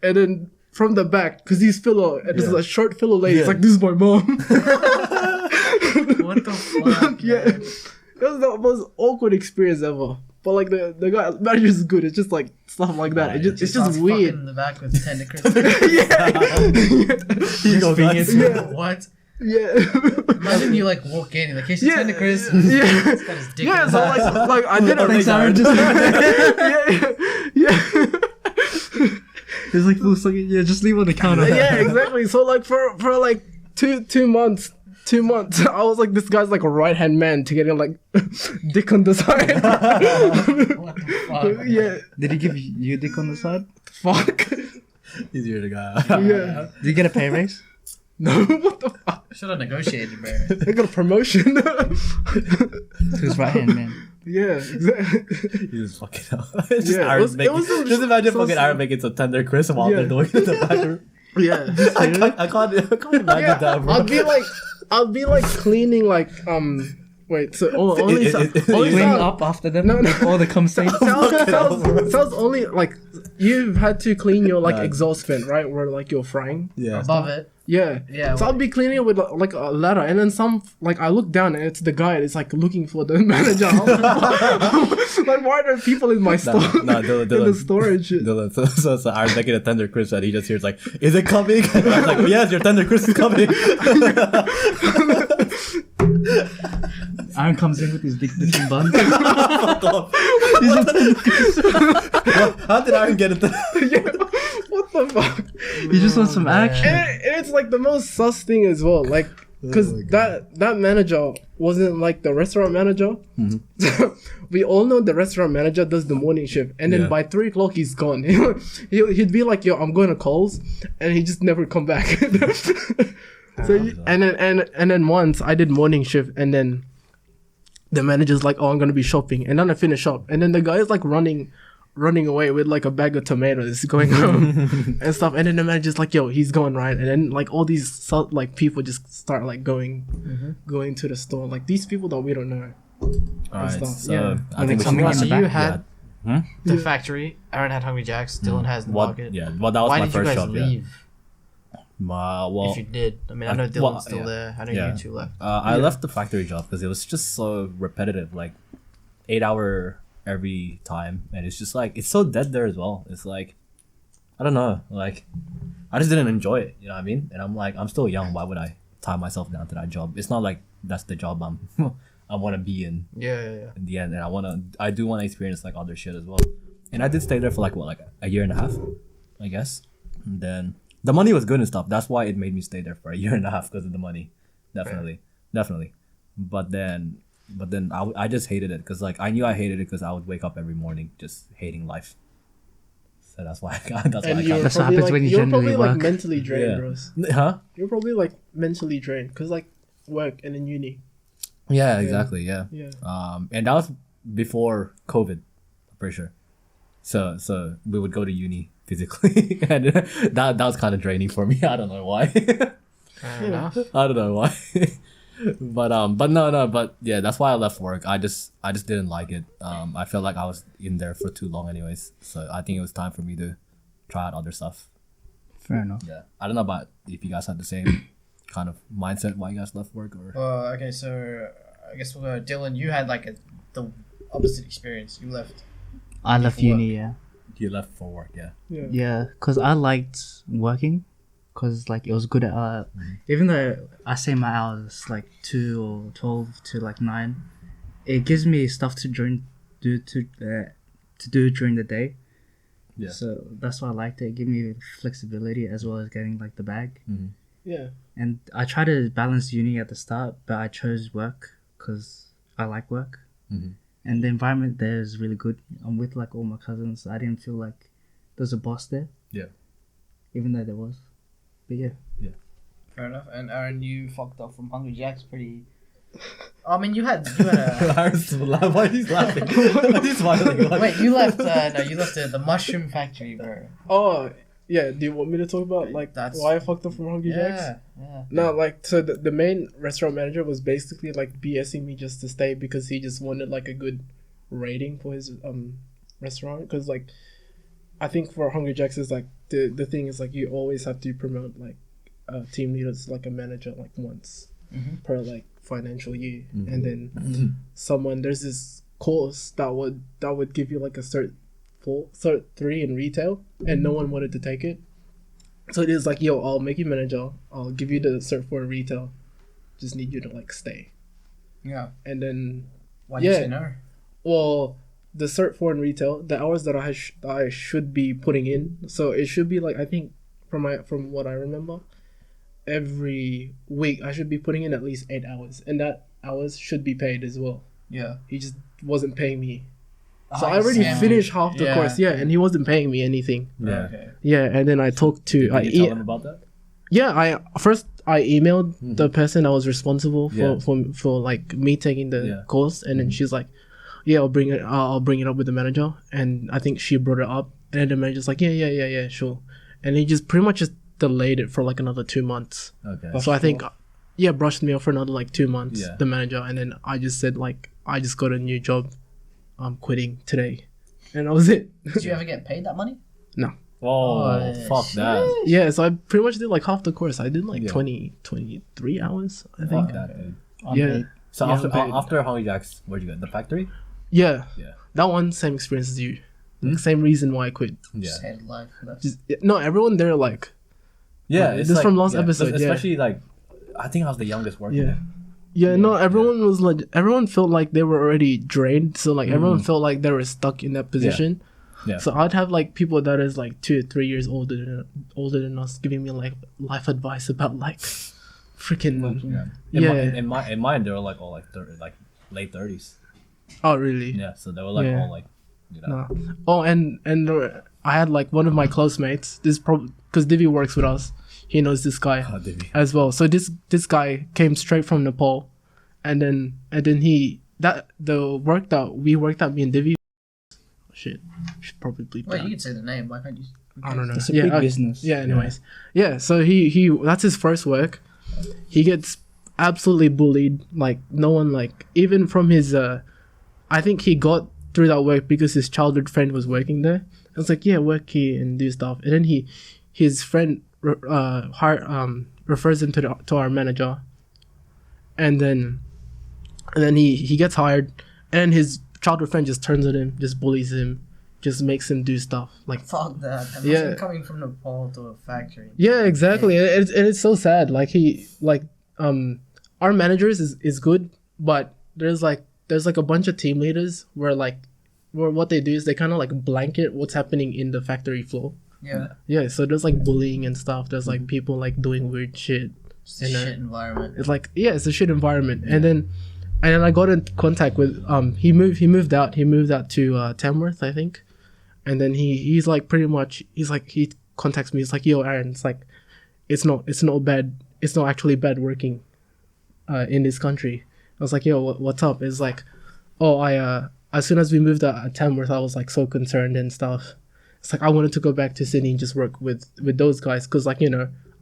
and then from the back, because he's filler, and this is a short filler lady. It's Yeah. like, this is my mom. What the fuck? Yeah, man? that was the most awkward experience ever. But like the guy manager is good. It's just like stuff like that. It's just Starts weird. fucking in the back with tender crisp. He goes nuts. What? Yeah. Imagine you like walk in, you're like, here's your tender crisp. Yeah. He's got his dick Yeah, in so his ass. like I did it. Thanks, Aaron. Yeah. It's like, yeah, just leave on the counter. Yeah, exactly. So like for like two months, I was like, this guy's like a right hand man to getting like dick on the side. What the fuck? Yeah, Did he give you dick on the side? fuck. Easier to go. Yeah. Did you get a pay raise? No, what the fuck? Should have negotiated, bro. I got a promotion. Who's right hand man? Yeah, exactly. You just fucking up. Just Yeah, Aaron it making, was just imagine so fucking sad. Aaron making some tender crisp while Yeah. they're doing it in the bathroom. Yeah. I can't imagine that, bro. I'll be like cleaning like wait, so only only Clean sound- up after them. No, no. All the cum stains. sounds only like you've had to clean your like Yeah. exhaust fan, right? Where like you're frying. Yeah. Above it. Yeah. Yeah, So I'll be cleaning it with like a ladder, and then some like I look down and it's the guy that's like looking for the manager. Like, why are there people in my store? no, in the storage. Dylan, so Aaron's making a tender crisp and he just hears like, "Is it coming?" And I was like, "Yes, your tender crisp is coming." Aaron comes in with his dick between buns. Fuck off. How did Aaron get it? Yeah. What the fuck? He just wants some man. action. And it's like the most sus thing as well, like because that manager wasn't like the restaurant manager. We all know the restaurant manager does the morning shift, and then Yeah. by 3 o'clock he's gone. He'd be like, "Yo, I'm going to Coles," and he just never come back. So and then once I did morning shift, and then the manager's like, "Oh, I'm gonna be shopping," and then I finish up, and then the guy is like running away with like a bag of tomatoes going home and stuff, and then the manager's like, "Yo, he's going, right?" And then like all these like people just start like going to the store, like these people that we don't know. Alright, stuff, so yeah. I think we Coming should in So the you back, had yeah. the factory. Aaron had Hungry Jacks. Dylan has the What? market. Yeah. Well, that was Why my did you first guys job. Yeah. leave? Well, If you did, I mean, I know well, Dylan's still yeah. there. I know Yeah. you two left. I left the factory job because it was just so repetitive, like 8 hour every time, and it's just like it's so dead there as well. It's like I don't know, like I just didn't enjoy it. You know what I mean? And I'm like, I'm still young. Why would I tie myself down to that job? It's not like that's the job I want to be in Yeah. in the end, and I do want to experience like other shit as well. And I did stay there for like a year and a half, I guess. And then the money was good and stuff. That's why it made me stay there for a year and a half because of the money. Definitely. But then I just hated it because like I knew I hated it because I would wake up every morning just hating life. So that's why I got. That's why I And got. That's what happens when you you're generally probably like work. mentally drained, Yeah. bros. Huh? You're probably like mentally drained because like work and then uni. Yeah, exactly. Yeah. Yeah. And that was before COVID, I'm pretty sure. So we would go to uni physically, and that was kind of draining for me. I don't know why. Fair enough. I don't know why. but yeah, that's why I left work. I just didn't like it. I felt like I was in there for too long anyways. So I think it was time for me to try out other stuff. Fair enough. Yeah. I don't know about if you guys had the same kind of mindset why you guys left work or Okay, so I guess we'll go. Dylan, you had like the opposite experience. You left. I left For work. uni, yeah. you left for work, yeah. Yeah. Yeah, because I liked working. Because like it was good at even though I say my hours like 2 or 12 to like 9, it gives me stuff to do during the day. Yeah. So that's why I liked it. It gave me flexibility as well as getting like the bag. Yeah. And I tried to balance uni at the start, but I chose work because I like work. And the environment there is really good. I'm with like all my cousins. I didn't feel like there's a boss there. Yeah. Even though there was. But yeah. Fair enough. And Aaron, you fucked up from Hungry Jack's pretty. I mean, you had a. Why is he laughing? Why is he smiling? Wait, you left. No, you left the mushroom factory, bro. Oh, yeah. Do you want me to talk about like That's- why I fucked up from Hungry Jack's? Yeah. No, like so the main restaurant manager was basically like BSing me just to stay because he just wanted like a good rating for his restaurant because like I think for Hungry Jack's is like the thing is like you always have to promote like team leaders like a manager like once per like financial year and then there's this course that would give you like a cert 3 in retail and no one wanted to take it. So it is like, yo, I'll make you manager. I'll give you the cert 4 in retail. Just need you to like stay. Yeah. And then Why did you Yeah. say no? well, the Cert 4 in retail, the hours that I should be putting in, so it should be like, I think from what I remember, every week I should be putting in at least 8 hours, and that hours should be paid as well. Yeah. He just wasn't paying me. So Oh, I already scammed finished you. half the Yeah. course, and he wasn't paying me anything. Yeah. Okay. Yeah, and then I talked to Did you tell them about that? I emailed the person that was responsible Yeah. for like me taking the course, and then she's like, "Yeah, I'll bring it up with the manager." And I think she brought it up, and then the manager's like, "Yeah, sure." And he just pretty much just delayed it for like another 2 months. Okay. So I think, brushed me off for another like 2 months, Yeah. the manager, and then I just said like, I just got a new job, I'm quitting today, and that was it. Did you ever get paid that money? Oh, fuck that. Yeah, so I pretty much did like half the course. I did like Yeah. 23 hours, I think. Fuck that, dude. Yeah. So Yeah, after unpaid. after Hungry Jack's, where'd you go? The factory? Yeah. Yeah. That one, same experience as you. Same reason why I quit. Yeah. Just hated life. Left. No, everyone there like, Yeah, Like, it's this like, from last yeah, episode, yeah. Especially like, I think I was the youngest working yeah. there. Yeah, no, everyone was like, everyone felt like they were already drained. So like everyone felt like they were stuck in that position. Yeah. So I'd have like people that is like 2 or 3 years older than us giving me like life advice about like freaking Yeah. In mine, they were like all like late 30s. Oh really? Yeah, so they were like Yeah. all like, you know. No. Oh, and I had like one of my close mates. This probably because Divi works with us. He knows this guy Oh, did we? as well. So this guy came straight from Nepal, and then the work that we worked at, me and Divi. Shit, should probably bleep Wait, that. you can say the name. Why can't you? I don't know. It's a big business. Yeah. Anyways, so he that's his first work. He gets absolutely bullied. Like no one like even from his. I think he got through that work because his childhood friend was working there. I was like, yeah, work here and do stuff. And then his friend refers him to our manager. And then he gets hired, and his childhood friend just turns on him, just bullies him, just makes him do stuff like. Fuck that. Imagine Yeah. coming from Nepal to a factory. Yeah, exactly. And it's so sad. Like our managers is good, but there's like a bunch of team leaders where what they do is they kind of like blanket what's happening in the factory floor. Yeah. Yeah, so there's like bullying and stuff. There's like people like doing weird shit. It's a And, shit environment. It's like it's a shit environment. And then I got in contact with he moved out to Tamworth, I think. And then he's like pretty much he contacts me. He's like, yo, Aron, it's like it's not actually bad working in this country. I was like, yo, what's up? It's like, oh, as soon as we moved out at Tamworth, I was like so concerned and stuff. It's like I wanted to go back to Sydney and just work with those guys because like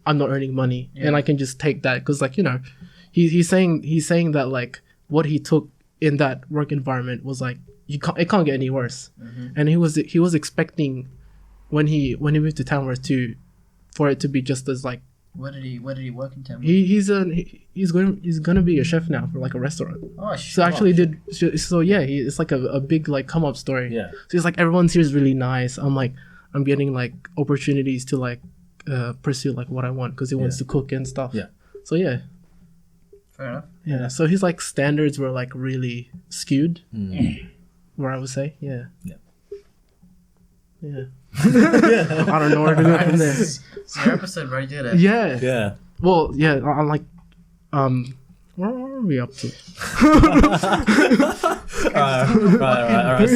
I'm not earning money and I can just take that because like he's saying that like what he took in that work environment was like it can't get any worse. And he was expecting when he moved to Tamworth for it to be just as like. Where did he work in Tamworth? He's gonna be a chef now for like a restaurant. Oh shit. So actually it's like a big like come up story. Yeah. So it's like everyone's here is really nice. I'm getting like opportunities to like pursue like what I want because he wants to cook and stuff. Yeah. So yeah. Fair enough. Yeah. So his like standards were like really skewed. Where I would say yeah. I don't know where to go from there. It's your episode, bro. You did it. Yeah. Yeah. Well, yeah. I'm like, what are we up to? Right.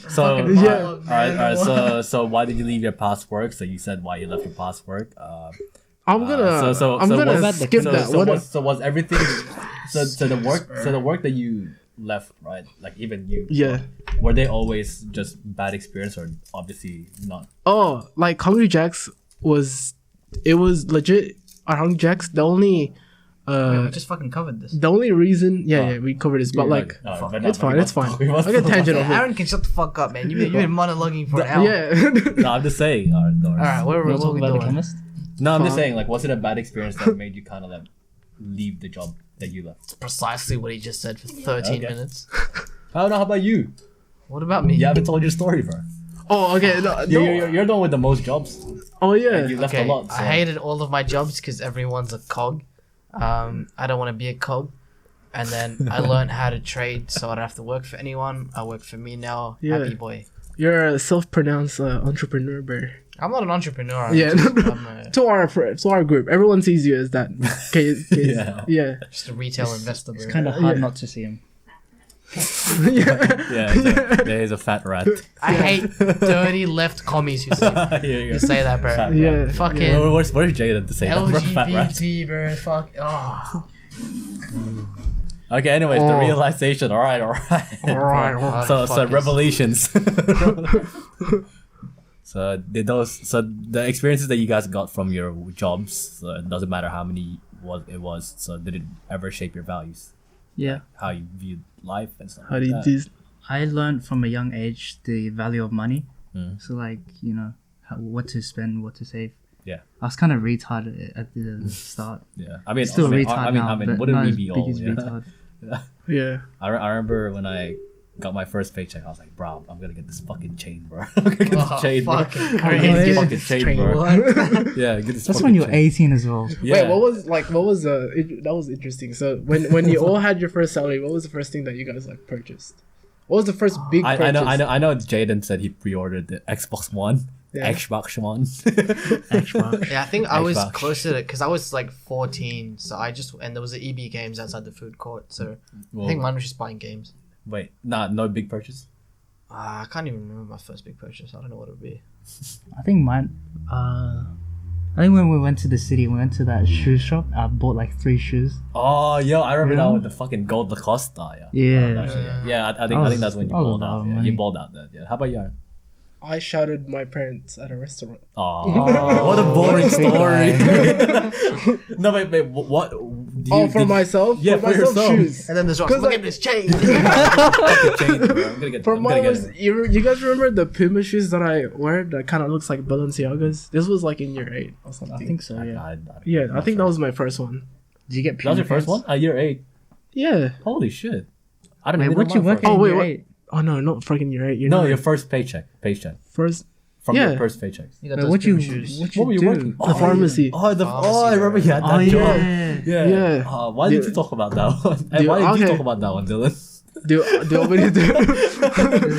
So Yeah. All right. So why did you leave your past work? So you said why you left your past work. I'm gonna skip that. So was everything? So the work that you left, right? Like even you. Yeah. Were they always just bad experience or obviously not? Oh, like Hungry Jack's was legit. At Hungry Jack's, the only we just fucking covered this. the only reason, we covered this, but like, it's fine. I get tangent off it. Aaron can shut the fuck up, man. You've been monologuing for an hour. Yeah. No, I'm just saying. All right. What are we About the doing? chemist? No, I'm just saying. Like, was it a bad experience that made you kind of like leave the job that you left? It's precisely what he just said for 13 Okay. minutes. I don't know. How about you? What about me? You haven't told your story, bro. Oh, okay. No. You're the one with the most jobs. Oh yeah. You left Okay, a lot. So. I hated all of my jobs because everyone's a cog. I don't want to be a cog. And then I learned how to trade, so I don't have to work for anyone. I work for me now. Yeah. Happy boy. You're a self-pronounced entrepreneur, bro. I'm not an entrepreneur. Yeah, I'm to our group, everyone sees you as that. Yeah. just a retail investor. It's bro. kind of hard not to see him. Yeah, there is a fat rat. I hate dirty left commies who say, Here you who go. say that, bro. Fat rat. Yeah. Fucking Where's Jaden to say that? Fat rat. LGBT, bro. Fuck. Oh. Okay, anyways, the Oh. realization. All right. Alright. So revelations. So the experiences that you guys got from your jobs, so it doesn't matter how many it was. So did it ever shape your values, Yeah. how you viewed life and stuff? How do you like that? do? I learned from a young age the value of money. Mm. So like, you know, what to spend, what to save. Yeah. I was kind of retarded at the start. Yeah, I mean, Still retarded now, I mean, but wouldn't not we as be big all? as Yeah. retard. Yeah. I remember when I got my first paycheck, I was like, bro, I'm gonna get this fucking chain, bro. I'm gonna get this chain, bro. fucking I'm gonna crazy. get this Yeah. fucking chain, bro. Yeah, get this That's fucking when you're chain. 18 as well. Yeah. Wait, what was that was interesting. So when you all had your first salary, what was the first thing that you guys like purchased? What was the first big purchase? I know. Jaden said he pre-ordered the Xbox One, Yeah. Xbox One. Xbox. Yeah, I think I was Xbox. closer to it because I was like 14, so and there was the EB games outside the food court, so I think mine was just buying games. Wait, no big purchase. I can't even remember my first big purchase. I don't know what it would be. I think mine. I think when we went to the city, we went to that shoe shop. I bought like 3 shoes. Oh, yo, I remember Yeah. that with the fucking gold Lacoste. Yeah. Yeah. Actually, yeah. I think that's when you I was balled out out. of Yeah, money. you balled out that. Yeah. How about you? Aaron? I shouted my parents at a restaurant. Oh, what a boring story. No, wait, what? For myself? Yeah, for for myself, yourself. shoes. And then there's Ross. 'Cause Look I- at this chain. For mine was you guys remember the Puma shoes that I wear that kind of looks like Balenciagas? This was like in year 8 or something. I think so. Yeah. Yeah, I think that was my first one. Did you get? That was your Puma first one? pants? Year 8. Yeah. Holy shit! I don't Wait, even what know you my work first- in Oh, wait, year what? 8? Oh no, not freaking year 8. Year No, 9. your first paycheck first. from Yeah. your first paycheck. You got Wait, those what you Puma shoes. what you What were you do? working? The pharmacy. Oh, Pharmacy, I remember you had that Oh job. yeah. Yeah. Yeah. Why did Yeah. you talk about that one? And Dude, why did you okay. talk about that one, Dylan? Do you want me to do?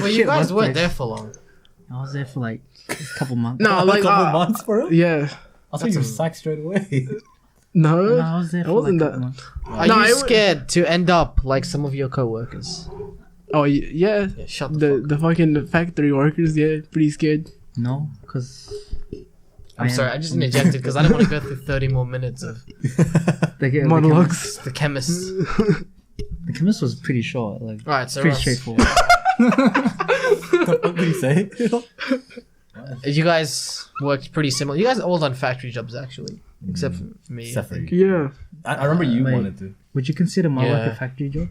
Well, you Shit, guys weren't workplace. there for long. I was there for like a couple months. No, like a couple months, bro. Yeah. I thought you were sacked straight away. No. No, I was there It for wasn't like a that- couple months. Are No, you I w- scared to end up like some of your co-workers? Oh yeah. Yeah, shut the fuck. The fucking factory workers, yeah, pretty scared. No, because I'm sorry, I just interjected because I didn't want to go through 30 more minutes of Monologues. the chemist. The chemist was pretty short. Like Right, so pretty Ross, straightforward. What did you say? you guys worked pretty similar. You guys all done factory jobs actually, except for me. I Except for think. you. Yeah. I remember you Wait. wanted to. Would you consider my work Yeah. a factory job?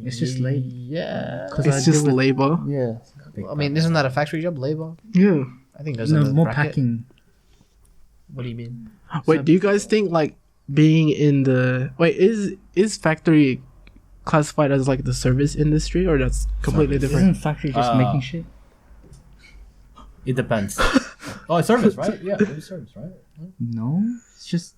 It's just labor. Yeah. 'Cause It's I just deal with- labor. Yeah. I mean, isn't that a factory job? Labor. Yeah. I think there's No, another more bracket. packing. What do you mean? Wait, do you guys think like being in the is factory classified as like the service industry or that's completely Service. different? Isn't factory just Uh, making shit? It depends. Oh, it's service, right? Yeah, it's service, right? No, it's just.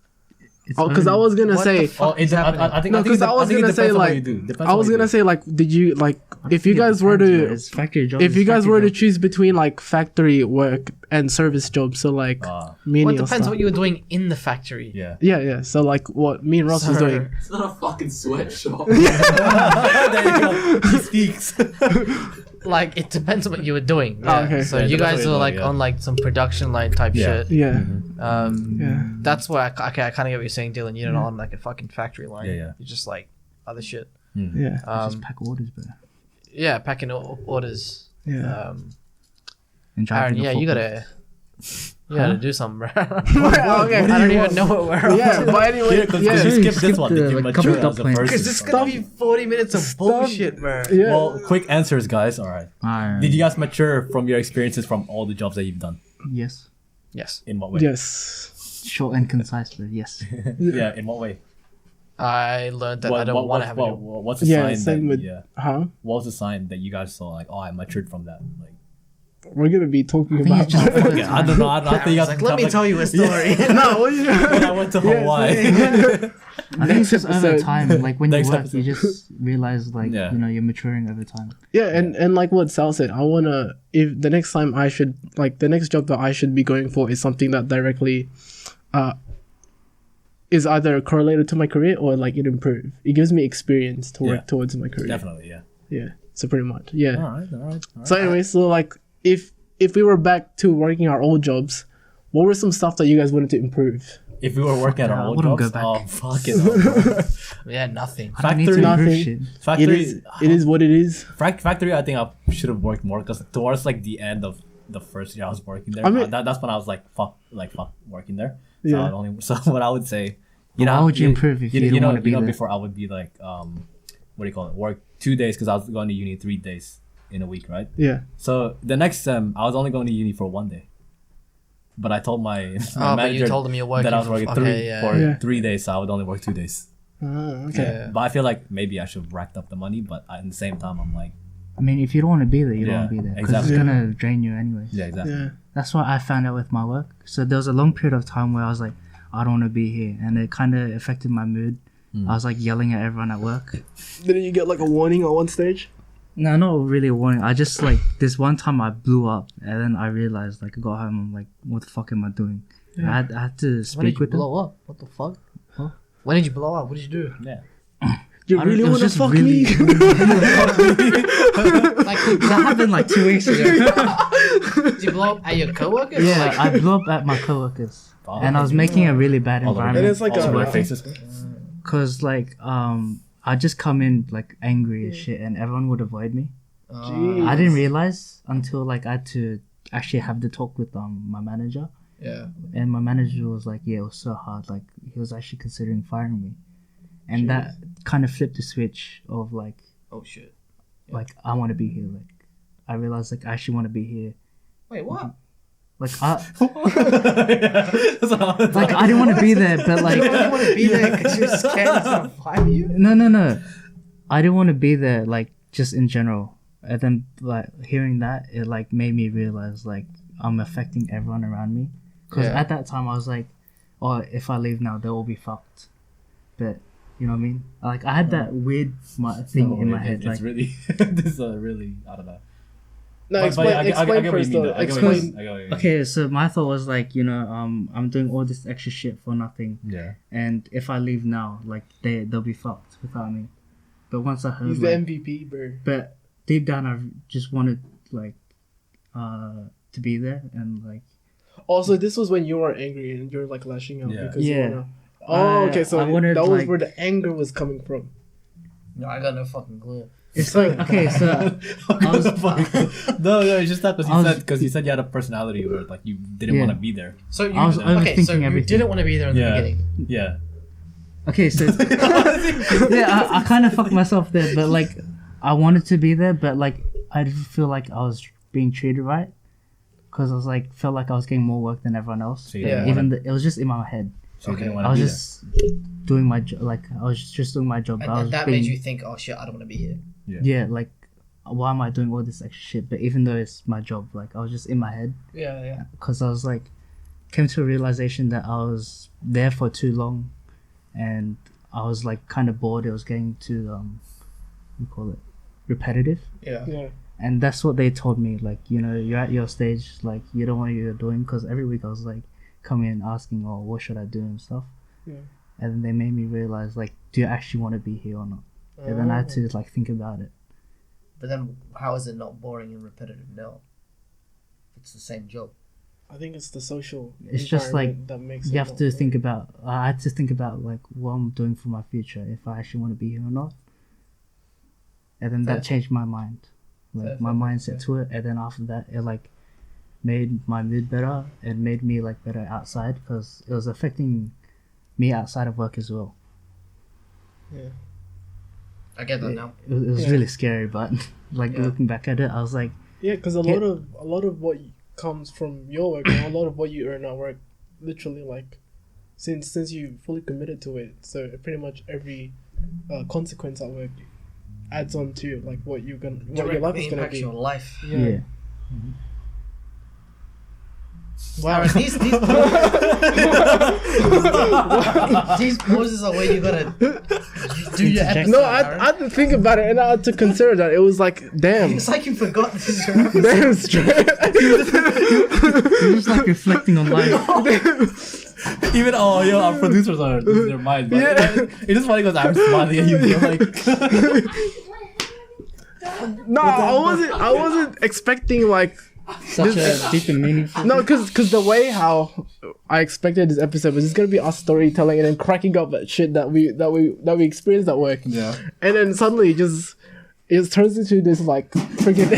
It's Oh, because I was gonna What say the fuck Oh, is happening? I think No, I think 'cause I was think it gonna say, depends on what like- you do. Depends I on was what you gonna do. say like did you like if you guys were to it's factory job. if it's you guys factory were to job. choose between like factory work and service jobs, so like Ah, menial Well, it depends stuff. what you were doing in the factory. yeah. Yeah. So like what me and Ross was So- doing. It's not a fucking sweatshop. There you go. He speaks. Like it depends on what you were doing. Oh, Yeah. okay. So Yeah, you it depends guys what you're were like doing, yeah. on like some production line type Yeah. shit. Yeah. Yeah. That's where I kind of get what you're saying, Dylan. You're not on like a fucking factory line. Yeah, yeah. You're just like other shit. Yeah. Just pack orders, bro. Yeah, packing orders. Yeah. And driving Aaron, a yeah, you forklift. gotta do something, bro. Okay. I don't even know what we're on. Yeah, but anyway, Yeah, because yeah. you Skip skipped this one. the, Did you like, mature couple as a plans. person? Because it's gonna be 40 minutes of bullshit, bro. Yeah. Well, quick answers, guys. All right. Alright. Did you guys mature from your experiences from all the jobs that you've done? Yes. Yes, In what way? Yes. Short and concise, but yes. Yeah. In what way? I learned that I don't want to have a job. What's the Yeah, sign same that? with- Yeah. Huh? What was the sign that you guys saw? Like, oh, I matured from that. Like, we're gonna be talking I think about. it's just all the Okay, I time. don't know. I think you Aron's got like, let me tell you a story. No, what you- when I went to Hawaii. I think it's just over episode. time. Like when you Next work, episode. you just realize like Yeah. you know you're maturing over time. Yeah, and like what Sal said, I wanna, if the next time I should, like the next job that I should be going for is something that directly is either correlated to my career or like it improve. It gives me experience to work Yeah. towards my career. Definitely, yeah. Yeah. So pretty much. Yeah. All right. So anyway, so like if we were back to working our old jobs, what were some stuff that you guys wanted to improve? If we were working at I our old wouldn't jobs, go back. oh fuck it, bro. Yeah, nothing. I don't need to Factory- improve Nothing. shit. Factory, It is what it is. Factory. I think I should have worked more because towards like the end of the first year I was working there, I mean- that's when I was like fuck working there. So Yeah. I only so what I would say, you know, Why would you improve if you don't know, wanna be there? before I would be like what do you call it? Work 2 days because I was going to uni 3 days in a week, right? Yeah. So the next sem I was only going to uni for 1 day. But I told my Oh, but manager you told him you're working that I was for- working okay, for Yeah. 3 days, so I would only work 2 days. Okay. Yeah. But I feel like maybe I should have racked up the money, but at the same time, I'm like, I mean, if you don't want to be there, you don't Yeah, want to be there because exactly. it's gonna drain you anyway. yeah, exactly. Yeah. That's what I found out with my work. So there was a long period of time where I was like, I don't want to be here, and it kind of affected my mood. I was like yelling at everyone at work. Didn't you get like a warning at one stage? No, not really a warning. I just like this one time I blew up, and then I realized like I got home. I'm like, what the fuck am I doing? I had to When did speak you with them. blow up? What the fuck? Huh? When did you blow up? What did you do? Yeah. You I don't- really it was want to just fuck really- me? Like, That happened like 2 weeks ago. did you blow up at your coworkers? Yeah, Like, I blew up at my coworkers, Oh, and I was making a really bad All over And environment. it's like all a- over their faces. Cause like I just come in like angry as shit, and everyone would avoid me. Jeez. I didn't realize until like I had to actually have the talk with my manager, yeah. and my manager was like, "Yeah, it was so hard. Like he was actually considering firing me," and that kind of flipped the switch of like Oh shit. I want to be here. Like I realized like I actually want to be here. Wait, what? Like I didn't want to be there, but like You want to be there because you're scared to fire you? no, I didn't want to be there. Like just in general. And then like hearing that, it like made me realize like I'm affecting everyone around me. Because Yeah. at that time I was like, oh, if I leave now, they'll all be fucked. But you know what I mean? Like I had that weird thing in my head. Like It's really, this is really out of that. No, But explain, I get what you first mean, though. though. I get what you Explain. mean. I get what you mean. okay, so my thought was like, you know, I'm doing all this extra shit for nothing, Yeah. and if I leave now, like they'll be fucked without me. But once I heard, He's the like, MVP, bro. but deep down, I just wanted like to be there and like. Also, this was when you were angry and you're like lashing out Yeah. because Yeah. you wanna. Oh, okay. So I wanted, that was like- where the anger was coming from. No, I got no fucking clue. It's like okay, so I was No, it's just that I was- because you said you had a personality where like you didn't Yeah. want to be there. So you I was okay? So overthinking you everything. didn't want to be there in the Yeah. beginning. Yeah. okay, so yeah, I kind of fucked myself there, but like I wanted to be there, but like I didn't feel like I was being treated right because I was like felt like I was getting more work than everyone else. So you Yeah. didn't Even wanna, it was just in my head. so you didn't Okay. want I to was be just doing my like I was just doing my job. And, but I was that being, made you think, oh shit, I don't want to be here. yeah, like why am I doing all this extra shit? But even though it's my job, like I was just in my head Yeah, yeah. because I was like came to a realization that I was there for too long, and I was like kind of bored. It was getting too what do you call it, repetitive. Yeah. Yeah. And that's what they told me, like, you know, you're at your stage, like, you don't know what you're doing, because every week I was, like, coming and asking, oh, what should I do and stuff. Yeah. And then they made me realize, like, do you actually want to be here or not? And then I had to, like, think about it. But then, how is it not boring and repetitive now? It's the same job. I think it's the social. It's just, like, environment that makes You it have not to boring. think about, I had to think about, like, what I'm doing for my future, if I actually want to be here or not. And then Fair. that changed my mind. Like, Fair, my fair, mindset fair. to it. And then after that, it, like, made my mood better and made me, like, better outside, because it was affecting me outside of work as well. I get that now. It was Yeah. really scary, but, like, Yeah. looking back at it, I was like, Yeah, because a Yeah. lot of what comes from your work and a lot of what you earn at work, literally like, since you fully committed to it, so pretty much every consequence at work adds on to like what you're gonna what your life Directly is gonna impacts be. your life. yeah. Wow, these pauses are where you gotta do your episode. No, Aaron. I had to think about it and I had to consider that. It was like, damn. It's like you forgot this is your Damn straight. You're just like reflecting on life. Even our producers are losing their minds. But Yeah. it's just funny because I'm smiling at you. You're like, No, I wasn't expecting like Such a deep and meaningful. no, cause the way how I expected this episode was just gonna be us storytelling and then cracking up at shit that we experienced at work. yeah. And then suddenly it just turns into this like freaking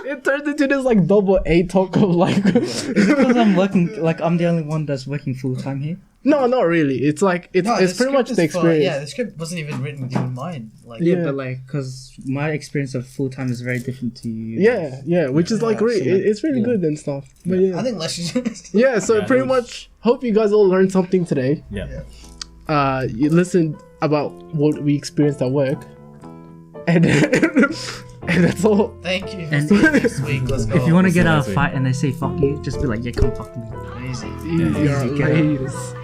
it turns into this like double A talk of like Because I'm working, like I'm the only one that's working full time here. No, not really. It's like it's pretty much the experience. Yeah, the script wasn't even written with you in mind. Like, Yeah, Yeah. but like, because my experience of full time is very different to you. Yeah, which is like Yeah, great. so, like, It's really yeah. good and stuff. But yeah, I think let's just yeah. So Yeah, pretty it was- much, hope you guys all learned something today. Yeah. You listened about what we experienced at work, and and that's all. thank you. And See you next week. Let's go. If you want to see you get out next of a week. fight and they say fuck you, just be like, yeah, come fuck me. Easy. You're Easy, get it. ladies.